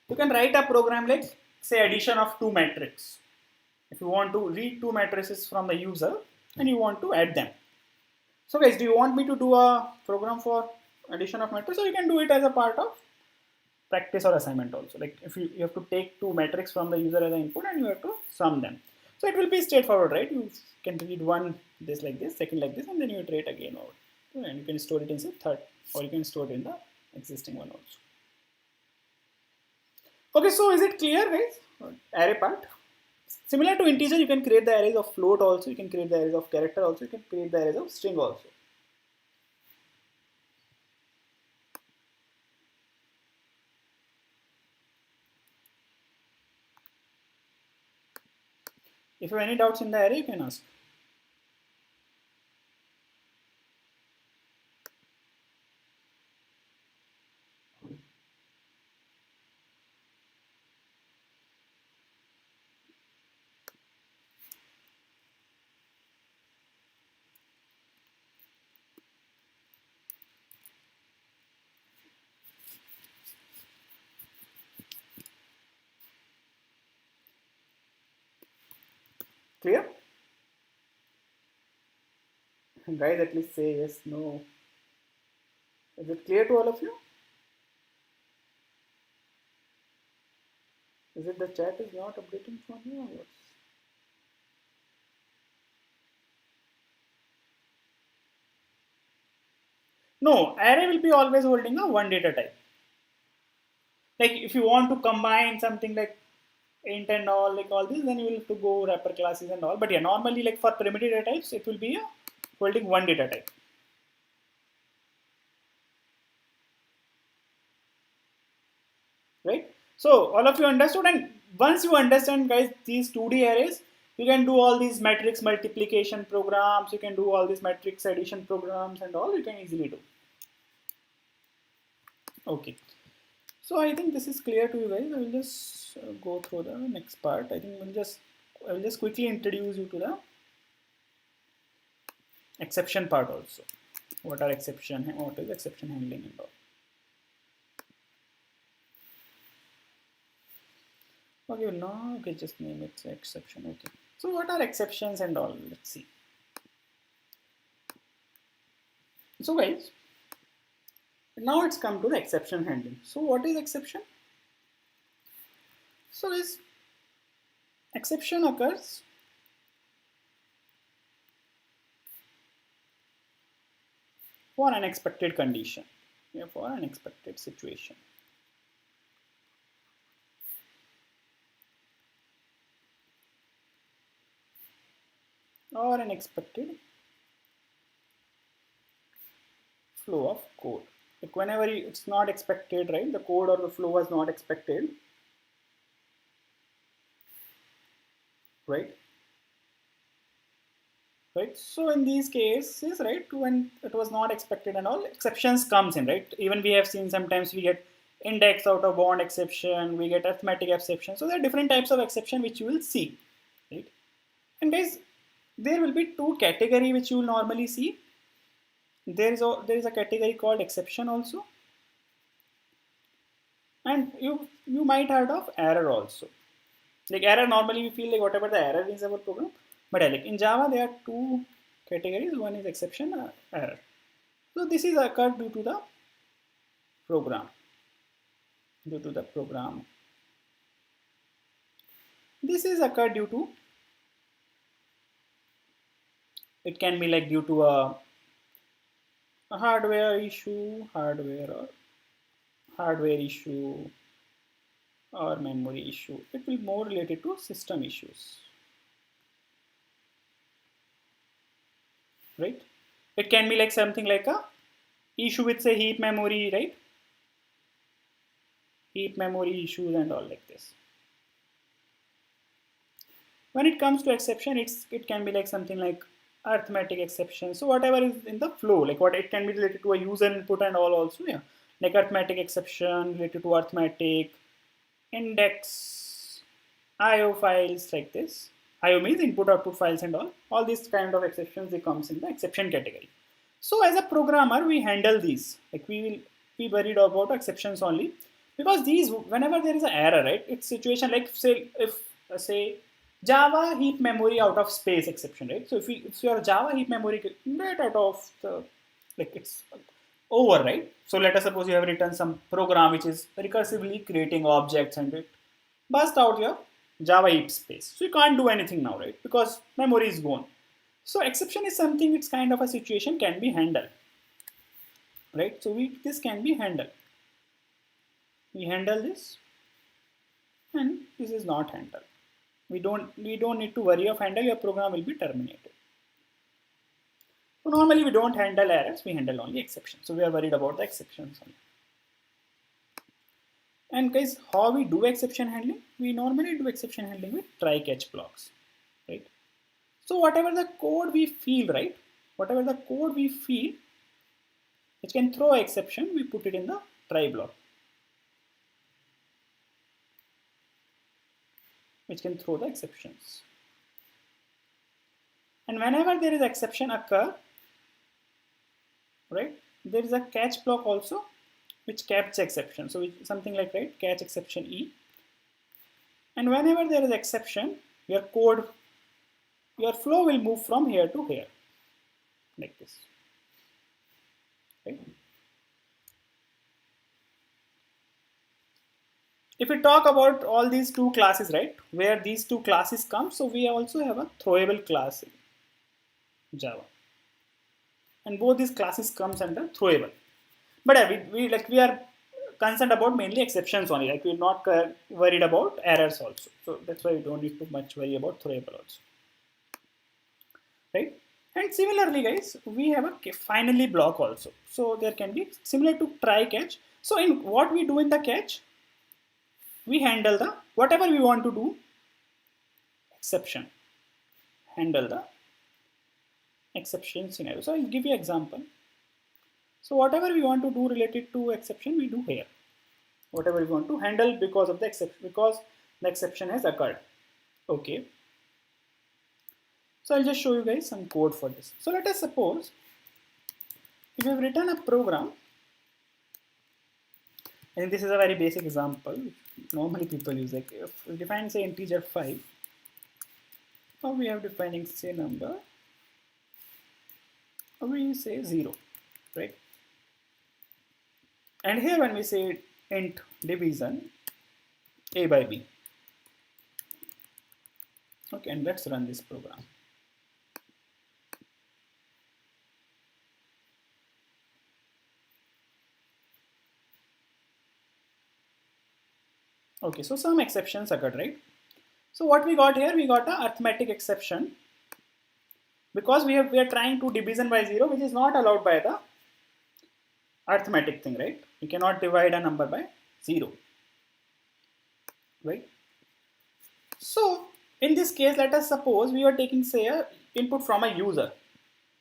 A: you can write a program like, say, addition of 2 matrices. If you want to read 2 matrices from the user and you want to add them. So guys, do you want me to do a program for addition of matrices, or you can do it as a part of practice or assignment also? Like, if you have to take 2 matrices from the user as an input and you have to sum them. So it will be straightforward, right? You can read one this like this, second like this, and then you iterate again over. And you can store it in, say, third, or you can store it in the existing one also. Okay, so is it clear, guys? Array part. Similar to integer, you can create the arrays of float also, you can create the arrays of character also, you can create the arrays of string also. If you have any doubts in the array, you can ask. Clear? Guys, at least say yes, no. Is it clear to all of you? Is it the chat is not updating for me or what? No, array will be always holding a one data type. Like if you want to combine something like int and all, like all this, then you will have to go wrapper classes and all. But yeah, normally like for primitive data types, it will be holding one data type. Right? So all of you understood, and once you understand, guys, these 2D arrays, you can do all these matrix multiplication programs, you can do all these matrix addition programs and all, you can easily do. Okay. So I think this is clear to you guys. I will just go through the next part. I think I will just quickly introduce you to the exception part also. What is exception handling and all. Okay, no, okay, just name it exception. Okay. So what are exceptions and all? Let's see. So guys, now it's come to the exception handling. So what is exception? So this exception occurs for unexpected condition, for unexpected situation. Or an expected flow of code. Like whenever it's not expected, right? The code or the flow was not expected, right? Right. So in these cases, right, when it was not expected and all, exceptions comes in, right? Even we have seen sometimes we get index out of bound exception, we get arithmetic exception. So there are different types of exception which you will see, right? And guys, there will be two category which you will normally see. There is a category called exception also, and you might heard of error also. Like error, normally we feel like whatever the error is our program, but like in Java there are two categories. One is exception, error. So this is occurred due to the program. Due to the program. This is occurred due to. It can be like due to a hardware issue, hardware issue, or memory issue. It will be more related to system issues, right? It can be like something like a issue with say heap memory, right? Heap memory issues and all like this. When it comes to exception, it can be like something like arithmetic exception. So whatever is in the flow, like what it can be related to a user input and all also, yeah. Like arithmetic exception related to arithmetic, index, IO files like this. IO means input output files and all. All these kind of exceptions, they comes in the exception category. So as a programmer, we handle these. Like we will be worried about exceptions only, because these, whenever there is an error, right? It's situation like say if say Java heap memory out of space exception, right? So if your Java heap memory get out of the, like it's over, right? So let us suppose you have written some program which is recursively creating objects and it burst out your Java heap space. So you can't do anything now, right? Because memory is gone. So exception is something which kind of a situation can be handled, right? So this can be handled. We handle this, and this is not handled. We don't need to worry of handle, your program will be terminated. So normally we don't handle errors, we handle only exceptions. So we are worried about the exceptions only. And guys, how we do exception handling? We normally do exception handling with try catch blocks, right? So whatever the code we feel, right? Whatever the code we feel, which can throw exception, we put it in the try block, which can throw the exceptions. And whenever there is exception occur, right, there is a catch block also, which catch exception. So something like, right, catch exception E. And whenever there is exception, your code, your flow will move from here to here, like this. Right? If we talk about all these two classes, right, where these two classes come, so we also have a throwable class in Java. And both these classes comes under throwable. But we are concerned about mainly exceptions only. Like we're not worried about errors also. So that's why we don't need to much worry about throwable also. Right? And similarly, guys, we have a finally block also. So there can be similar to try catch. So in what we do in the catch, we handle the whatever we want to do exception. Handle the exception scenario. So I'll give you an example. So whatever we want to do related to exception, we do here. Whatever we want to handle because of the exception, because the exception has occurred. Okay. So I'll just show you guys some code for this. So let us suppose if you've written a program, and this is a very basic example, normally people use, like if we define say integer 5, now we have defining say number, or we say 0, right? And here when we say int division a by b, okay, and let's run this program. Okay, so some exceptions occurred, right? So what we got here, we got a arithmetic exception because we are trying to division by 0, which is not allowed by the arithmetic thing, right? You cannot divide a number by 0, right? So in this case, let us suppose we are taking say a input from a user.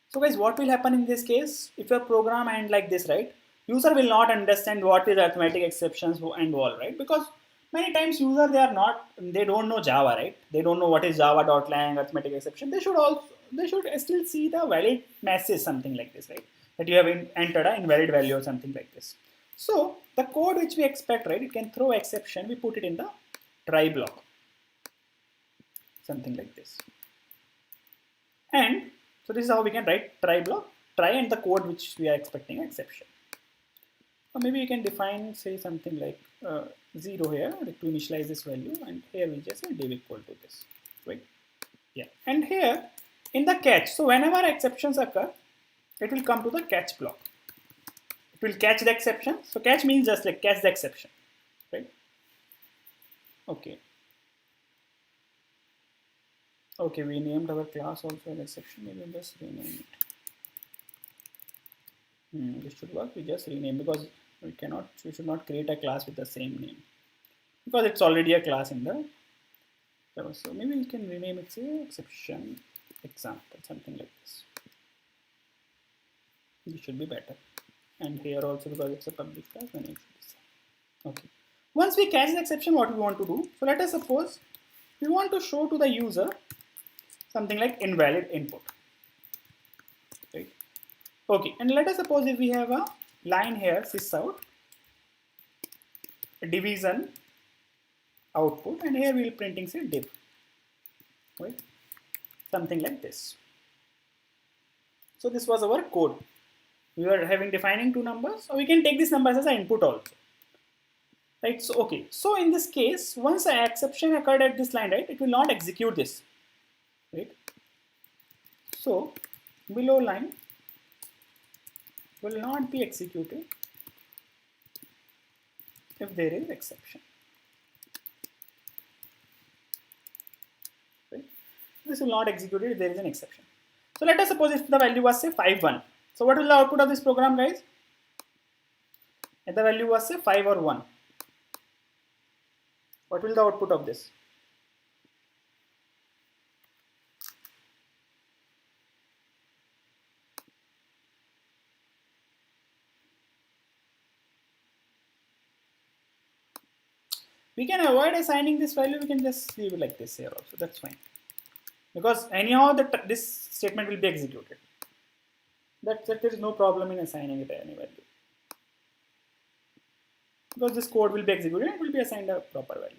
A: So guys, what will happen in this case? If your program ends like this, right? User will not understand what is arithmetic exceptions and all, right? Because many times user they don't know Java, right? They don't know what is java.lang arithmetic exception. They should still see the valid message, something like this, right? That you have entered an invalid value or something like this. So the code which we expect, right? It can throw exception. We put it in the try block, something like this. And so this is how we can write try block, try and the code which we are expecting exception. Or maybe you can define say something like 0 here to initialize this value, and here we just say div equal to this, right? Yeah, and here in the catch, so whenever exceptions occur, it will come to the catch block. It will catch the exception. So catch means just like catch the exception, right? Okay. Okay, we named our class also as exception. Maybe we'll just rename it. This should work. We just rename because we should not create a class with the same name because it's already a class in the Java. So maybe we can rename it say exception example, something like this. This should be better. And here also, because it's a public class, then it should be same. Okay. Once we catch the exception, what we want to do? So let us suppose we want to show to the user something like invalid input, right? Okay, and let us suppose if we have a line here sysout division output, and here we will printing say div, right? Something like this. So this was our code. We were defining two numbers, or we can take these numbers as an input also, right? So okay, so in this case, once an exception occurred at this line, right, it will not execute this, right? So below line will not be executed if there is exception. this will not execute it if there is an exception. So let us suppose if the value was say 5, 1. So what will the output of this program, guys? If the value was say 5 or 1, what will the output of this? We can avoid assigning this value, we can just leave it like this here also, that's fine. Because anyhow this statement will be executed. That there is no problem in assigning it any value. Because this code will be executed, it will be assigned a proper value.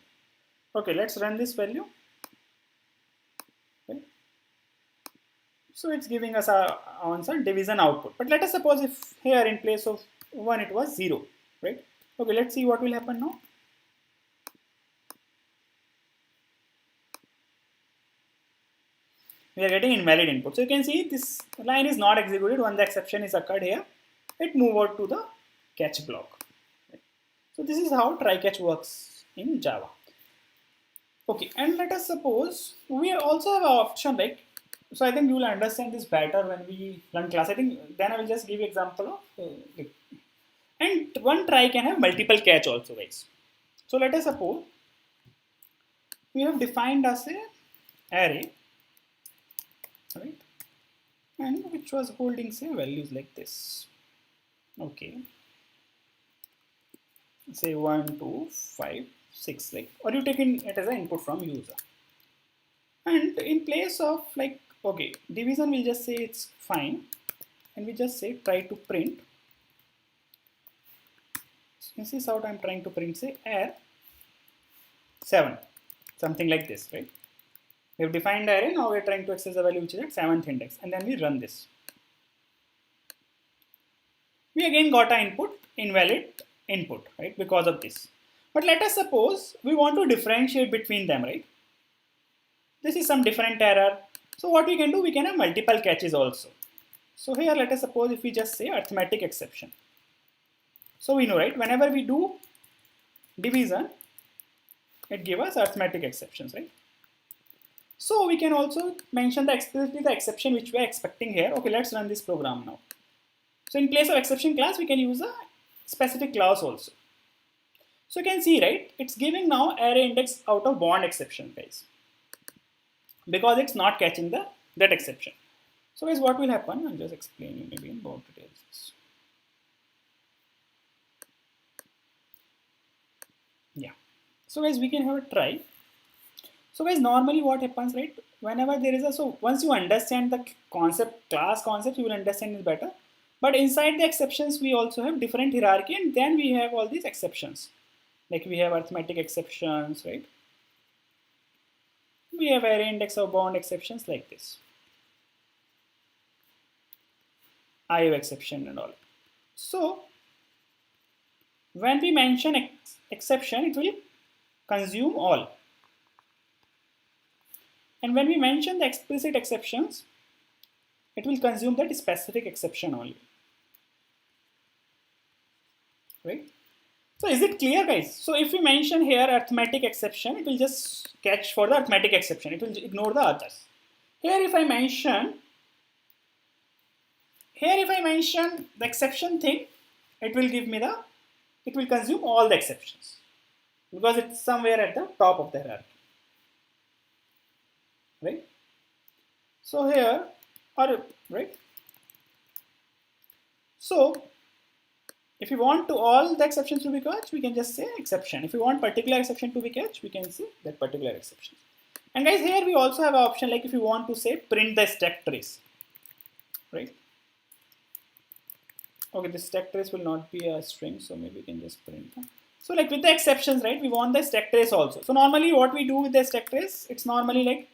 A: Okay, let's run this value. Okay. So it's giving us our answer division output. But let us suppose if here in place of 1 it was 0, right? Okay, let's see what will happen now. We are getting invalid input. So you can see this line is not executed when the exception is occurred here. It move out to the catch block. So this is how try catch works in Java. Okay, and let us suppose we also have an option like, so I think you will understand this better when we run class. I think then I will just give you example of and one try can have multiple catch also, guys. So let us suppose we have defined as a array, right, and which was holding say values like this. Okay, say 1, 2, 5, 6, like, or you take it as an input from user. And in place of like, okay, division will just say it's fine, and we just say try to print. So this is how I'm trying to print, say array 7, something like this, right? We have defined array, now we're trying to access the value which is at 7th index, and then we run this. We again got an input, invalid input, right, because of this. But let us suppose we want to differentiate between them, right? This is some different error. So what we can do, we can have multiple catches also. So here let us suppose if we just say arithmetic exception. So we know, right, whenever we do division, it gives us arithmetic exceptions, right? So we can also mention explicitly the exception which we are expecting here. Okay, let's run this program now. So in place of exception class, we can use a specific class also. So you can see, right, it's giving now array index out of bond exception, guys, because it's not catching that exception. So guys, what will happen? I'll just explain you maybe in more details. Yeah. So guys, we can have a try. So guys, normally what happens, right? Whenever there is so once you understand the class concept, you will understand it better. But inside the exceptions, we also have different hierarchy, and then we have all these exceptions. Like we have arithmetic exceptions, right? We have array index or bond exceptions like this. IO exception and all. So when we mention exception, it will consume all. And when we mention the explicit exceptions, it will consume that specific exception only. Right? So is it clear, guys? So if we mention here arithmetic exception, it will just catch for the arithmetic exception. It will ignore the others. Here if I mention the exception thing, it will give me it will consume all the exceptions because it's somewhere at the top of the hierarchy. Right? So here, right? So if you want to all the exceptions to be catched, we can just say exception. If you want particular exception to be catched, we can say that particular exception. And guys, here we also have an option like if you want to say print the stack trace, right? Okay, the stack trace will not be a string, so maybe we can just print that. So like with the exceptions, right, we want the stack trace also. So normally what we do with the stack trace, it's normally like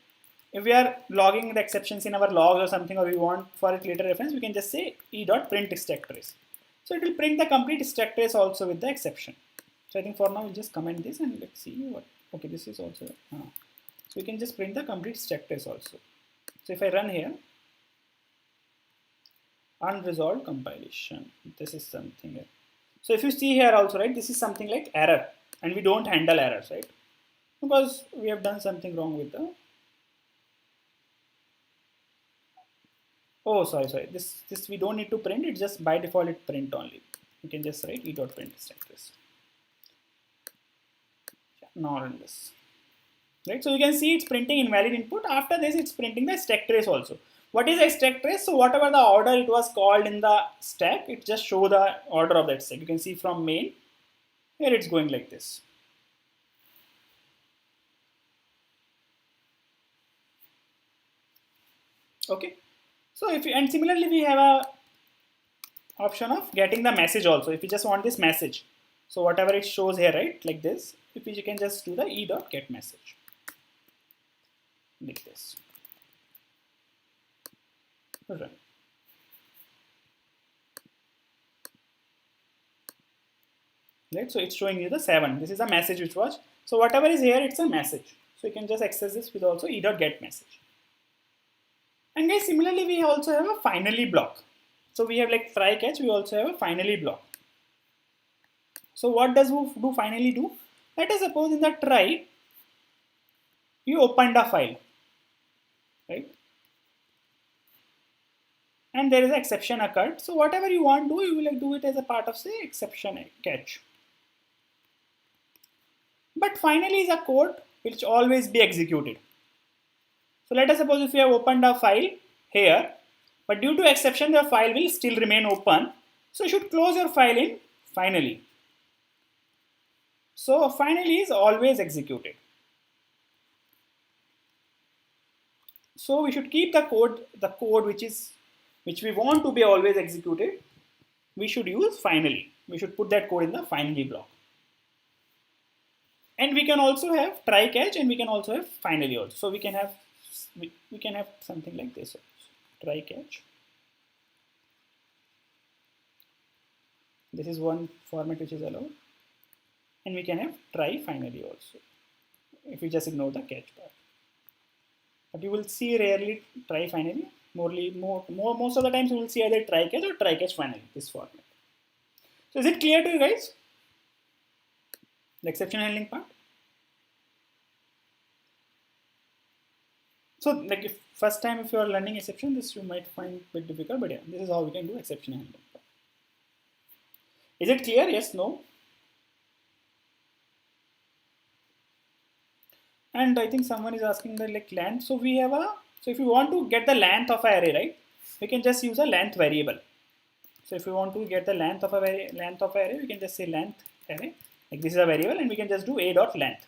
A: if we are logging the exceptions in our logs or something, or we want for it later reference, we can just say e.print stack trace. So it will print the complete stack trace also with the exception. So I think for now we'll just comment this and let's see what. Okay, this is also. So we can just print the complete stack trace also. So if I run here, unresolved compilation. This is something here. So if you see here also, right, this is something like error, and we don't handle errors, right? Because we have done something wrong with the Oh, sorry. This we don't need to print. It just by default it print only. You can just write e.print stack trace. Not in this. Right. So you can see it's printing invalid input. After this, it's printing the stack trace also. What is a stack trace? So whatever the order it was called in the stack, it just show the order of that stack. You can see from main. Here it's going like this. Okay. So if you, and similarly we have a option of getting the message also. If you just want this message, so whatever it shows here, right, like this, if you can just do the e.get message like this. Run. Right, so it's showing you the 7. This is a message which was, so whatever is here, it's a message. So you can just access this with also e.get message. And guys, similarly, we also have a finally block. So we have like try catch, we also have a finally block. So what does do finally do? Let us suppose in the try, you opened a file, right? And there is an exception occurred. So whatever you want to do, you will like do it as a part of say exception catch. But finally is a code which always be executed. So let us suppose if you have opened a file here, but due to exception, the file will still remain open. So you should close your file in finally. So finally is always executed. So we should keep the code which we want to be always executed. We should use finally. We should put that code in the finally block. And we can also have try catch, and we can also have finally also. So we can have something like this also. Try catch. This is one format which is allowed. And we can have try finally also, if we just ignore the catch part. But you will see rarely try finally. Most of the times you will see either try catch or try catch finally, this format. So is it clear to you guys? The exception handling part? So like if first time if you are learning exception, this you might find a bit difficult, but yeah, this is how we can do exception handling. Is it clear? Yes, no? And I think someone is asking the like length. So we have so if you want to get the length of an array, right, we can just use a length variable. So if you want to get the length of array, we can just say length array. Like this is a variable, and we can just do a.length.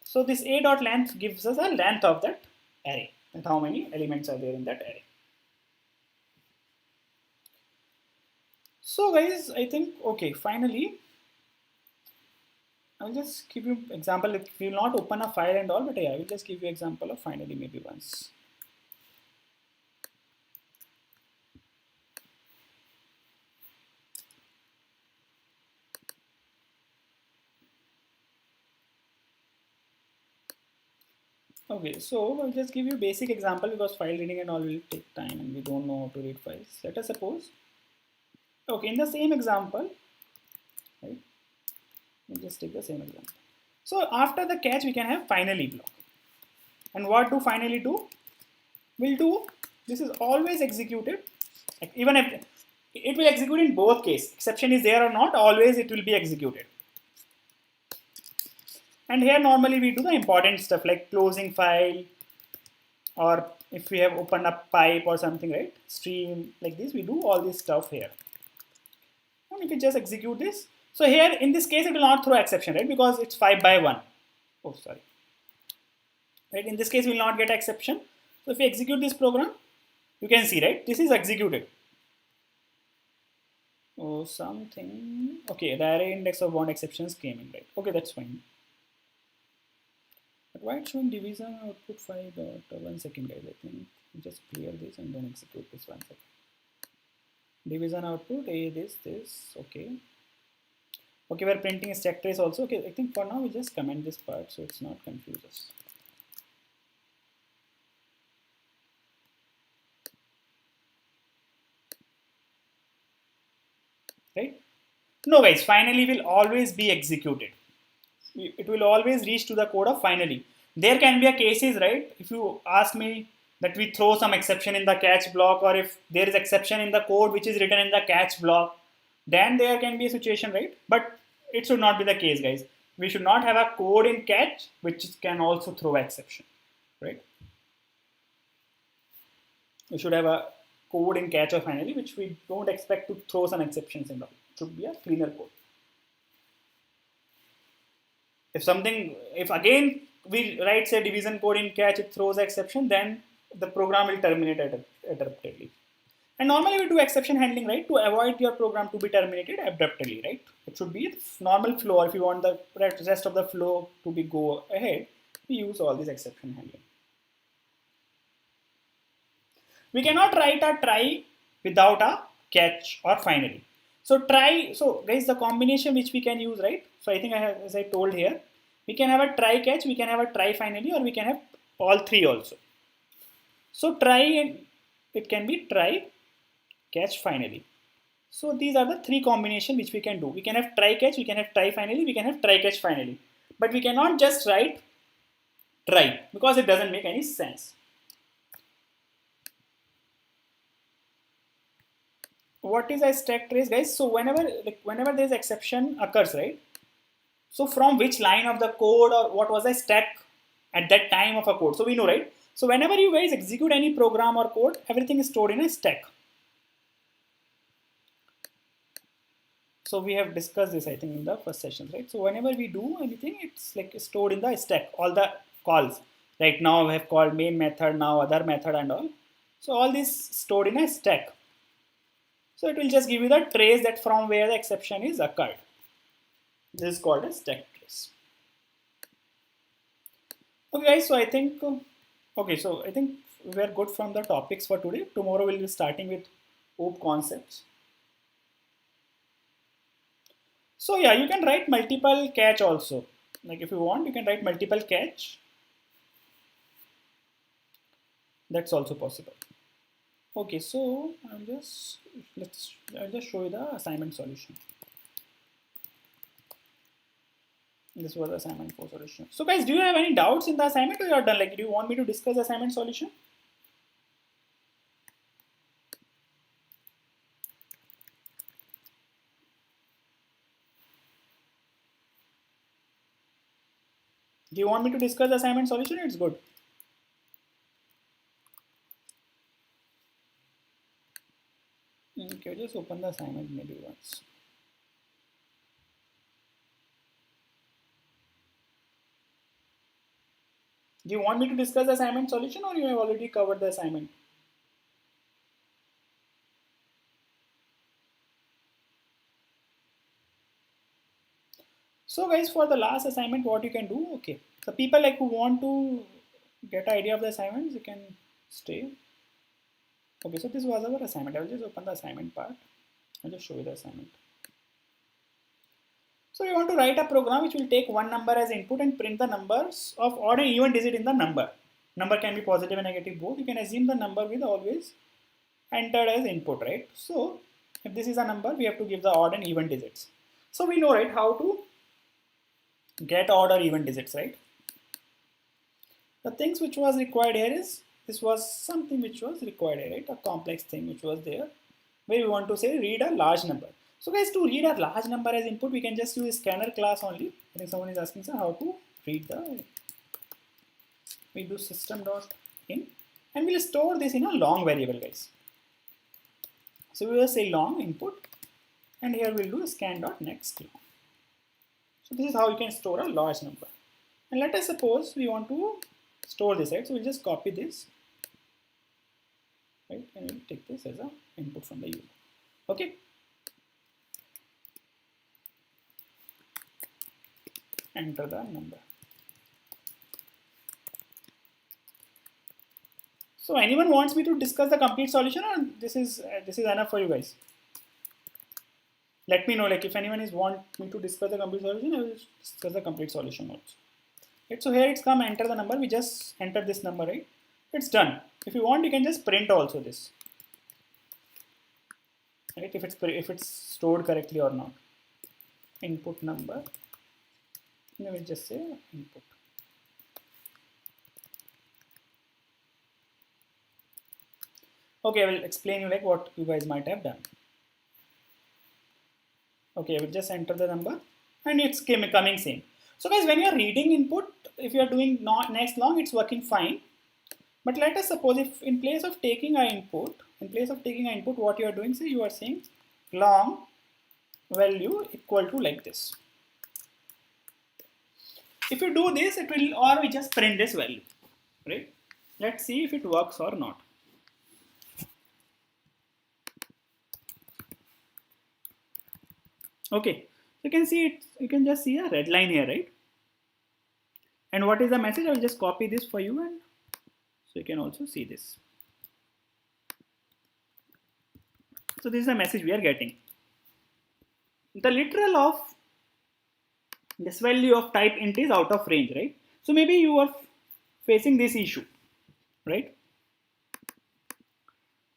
A: So this a.length gives us a length of that array, and how many elements are there in that array. So guys, I think, okay, finally, I'll just give you example. If we will not open a file and all, but yeah, I will just give you example of finally maybe once. Okay, so I'll just give you a basic example because file reading and all will take time and we don't know how to read files. Let us suppose, okay, in the same example, right? We'll just take the same example. So after the catch, we can have finally block. And what do finally do? We'll do, this is always executed. Even if it will execute in both cases, exception is there or not, always it will be executed. And here normally we do the important stuff like closing file, or if we have opened up pipe or something, right? Stream like this, we do all this stuff here. And we can just execute this. So here in this case, it will not throw exception, right? Because it's 5 by 1. Oh, sorry. Right? In this case, we will not get exception. So if we execute this program, you can see, right? This is executed. Oh, something. Okay, the array index of bound exceptions came in, right? Okay, that's fine. But why it's showing division output 5 dot 1 second, guys? I think just clear this and then execute this 1 second. Division output a this okay. Okay, we're printing a stack trace also. Okay, I think for now we just comment this part so it's not confuse us. Right? No guys, finally will always be executed. It will always reach to the code of finally. There can be a cases, right? If you ask me that we throw some exception in the catch block, or if there is exception in the code which is written in the catch block, then there can be a situation, right? But it should not be the case, guys. We should not have a code in catch which can also throw exception, right? We should have a code in catch or finally which we don't expect to throw some exceptions in. It should be a cleaner code. If again we write say division code in catch, it throws exception, then the program will terminate abruptly. And normally we do exception handling, right, to avoid your program to be terminated abruptly, right? It should be normal flow, or if you want the rest of the flow to be go ahead, we use all this exception handling. We cannot write a try without a catch or finally. So guys, the combination which we can use, right? So I think as I told here, we can have a try catch, we can have a try finally, or we can have all three also. So try, and it can be try, catch, finally. So these are the three combination which we can do. We can have try catch, we can have try finally, we can have try catch finally. But we cannot just write try because it doesn't make any sense. What is a stack trace, guys? So whenever there is exception occurs, right? So from which line of the code or what was the stack at that time of a code? So we know, right? So whenever you guys execute any program or code, everything is stored in a stack. So we have discussed this, I think, in the first session, right? So whenever we do anything, it's like stored in the stack, all the calls. Right now we have called main method, now other method and all. So all this stored in a stack. So it will just give you the trace that from where the exception is occurred. This is called a stack trace. Okay, guys. So I think we are good from the topics for today. Tomorrow we'll be starting with OOP concepts. So yeah, you can write multiple catch also. Like if you want, you can write multiple catch. That's also possible. Okay, so I'll just show you the assignment solution. This was the assignment 4 solution. So guys, do you have any doubts in the assignment, or you are done? Like, do you want me to discuss the assignment solution? Do you want me to discuss the assignment solution? It's good. Okay, just open the assignment maybe once. Do you want me to discuss the assignment solution, or you have already covered the assignment? So guys, for the last assignment, what you can do, okay. So people like who want to get an idea of the assignments, you can stay. Okay, so this was our assignment. I will just open the assignment part. I'll just show you the assignment. So you want to write a program which will take one number as input and print the numbers of odd and even digit in the number. Number can be positive and negative both. You can assume the number with always entered as input, right? So if this is a number, we have to give the odd and even digits. So we know, right, how to get odd or even digits, right? The things which was required here is, this was something which was required here, right? A complex thing which was there, where we want to say read a large number. So guys, to read a large number as input, we can just use scanner class only. I think someone is asking, sir, how to read the, we do system.in and we'll store this in a long variable, guys. So we will say long input and here we'll do scan.next long. So this is how you can store a large number. And let us suppose we want to store this, right? So we'll just copy this, right? And we'll take this as an input from the user. Okay. Enter the number. So anyone wants me to discuss the complete solution, or this is enough for you guys? Let me know, like if anyone is want me to discuss the complete solution, I will discuss the complete solution also. Right, so here it's come, enter the number. We just enter this number, right? It's done. If you want, you can just print also this, right? If it's stored correctly or not. Input number. And we'll just say input. Okay, I will explain you like what you guys might have done. Okay, I will just enter the number and it's coming same. So guys, when you're reading input, if you're doing not next long, it's working fine. But let us suppose if in place of taking our input, what you are doing, say you are saying long value equal to like this. If you do this, it will, or we just print this value, right? Let's see if it works or not. Okay, so you can see it, you can just see a red line here, right? And what is the message? I will just copy this for you, and so you can also see this. So this is the message we are getting. The literal of this value of type int is out of range, right? So maybe you are facing this issue, right?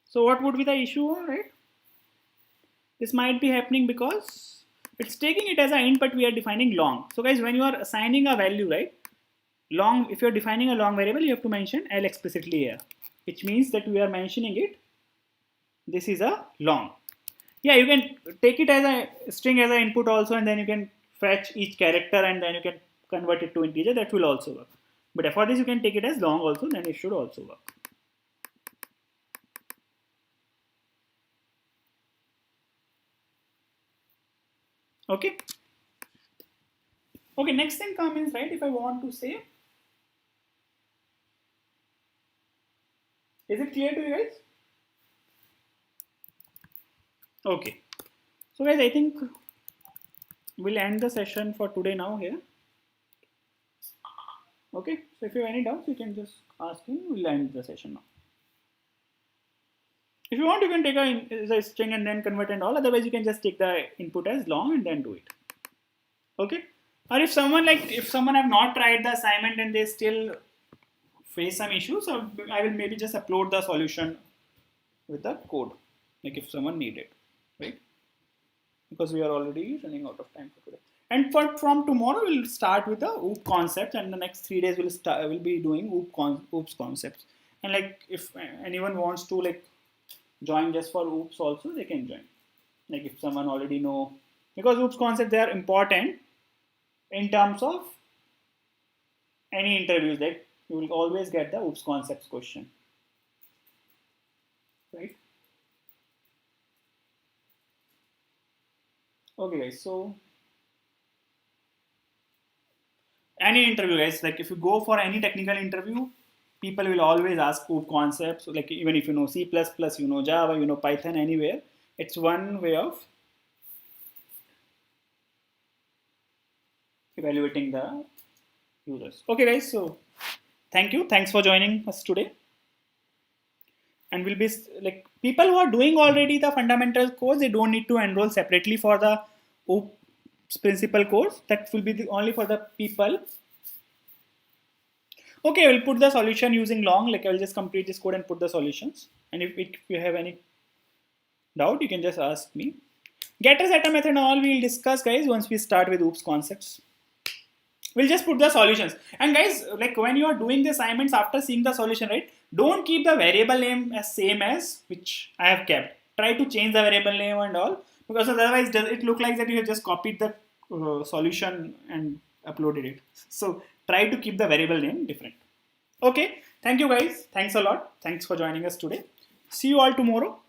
A: So what would be the issue, right? This might be happening because it's taking it as an int, but we are defining long. So guys, when you are assigning a value, right? Long, if you're defining a long variable, you have to mention L explicitly here, which means that we are mentioning it. This is a long. Yeah, you can take it as a string as an input also, and then you can fetch each character and then you can convert it to integer. That will also work. But for this, you can take it as long also, then it should also work. Okay. Okay, next thing comes, right? If I want to say, is it clear to you guys? Okay. So guys, I think we'll end the session for today now here. Okay. So if you have any doubts, you can just ask me. We'll end the session now. If you want, you can take a string and then convert and all. Otherwise, you can just take the input as long and then do it. Okay. Or if someone have not tried the assignment and they still face some issues, so I will maybe just upload the solution with the code, like if someone need it, right? Because we are already running out of time for today. And from tomorrow, we'll start with the OOP concepts, and the next 3 days we'll be doing OOPs concepts. And like if anyone wants to like join just for OOPs also, they can join. Like if someone already know, because OOPs concepts, they are important in terms of any interviews. Like you will always get the OOPs concepts question, right? Okay guys, so any interview guys, like if you go for any technical interview, people will always ask OOP concepts. Like even if you know C++, you know Java, you know Python, anywhere, it's one way of evaluating the users. Okay guys, so thanks for joining us today. And we'll be like, people who are doing already the fundamental course, they don't need to enroll separately for the OOPs principal course. That will be only for the people. Okay, we'll put the solution using long. Like I'll just complete this code and put the solutions. And if you have any doubt, you can just ask me. Getter, setter method and all we'll discuss guys once we start with OOPs concepts. We'll just put the solutions. And guys, like when you are doing the assignments after seeing the solution, right? Don't keep the variable name as same as which I have kept. Try to change the variable name and all, because otherwise does it look like that you have just copied the solution and uploaded it. So try to keep the variable name different. Okay, thank you guys. Thanks a lot. Thanks for joining us today. See you all tomorrow.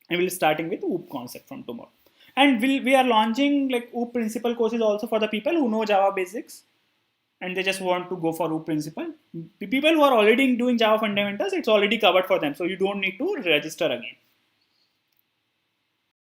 A: And we'll starting with OOP concept from tomorrow. And we are launching like OOP principal courses also for the people who know Java basics and they just want to go for OOP principal. The people who are already doing Java fundamentals, it's already covered for them. So you don't need to register again.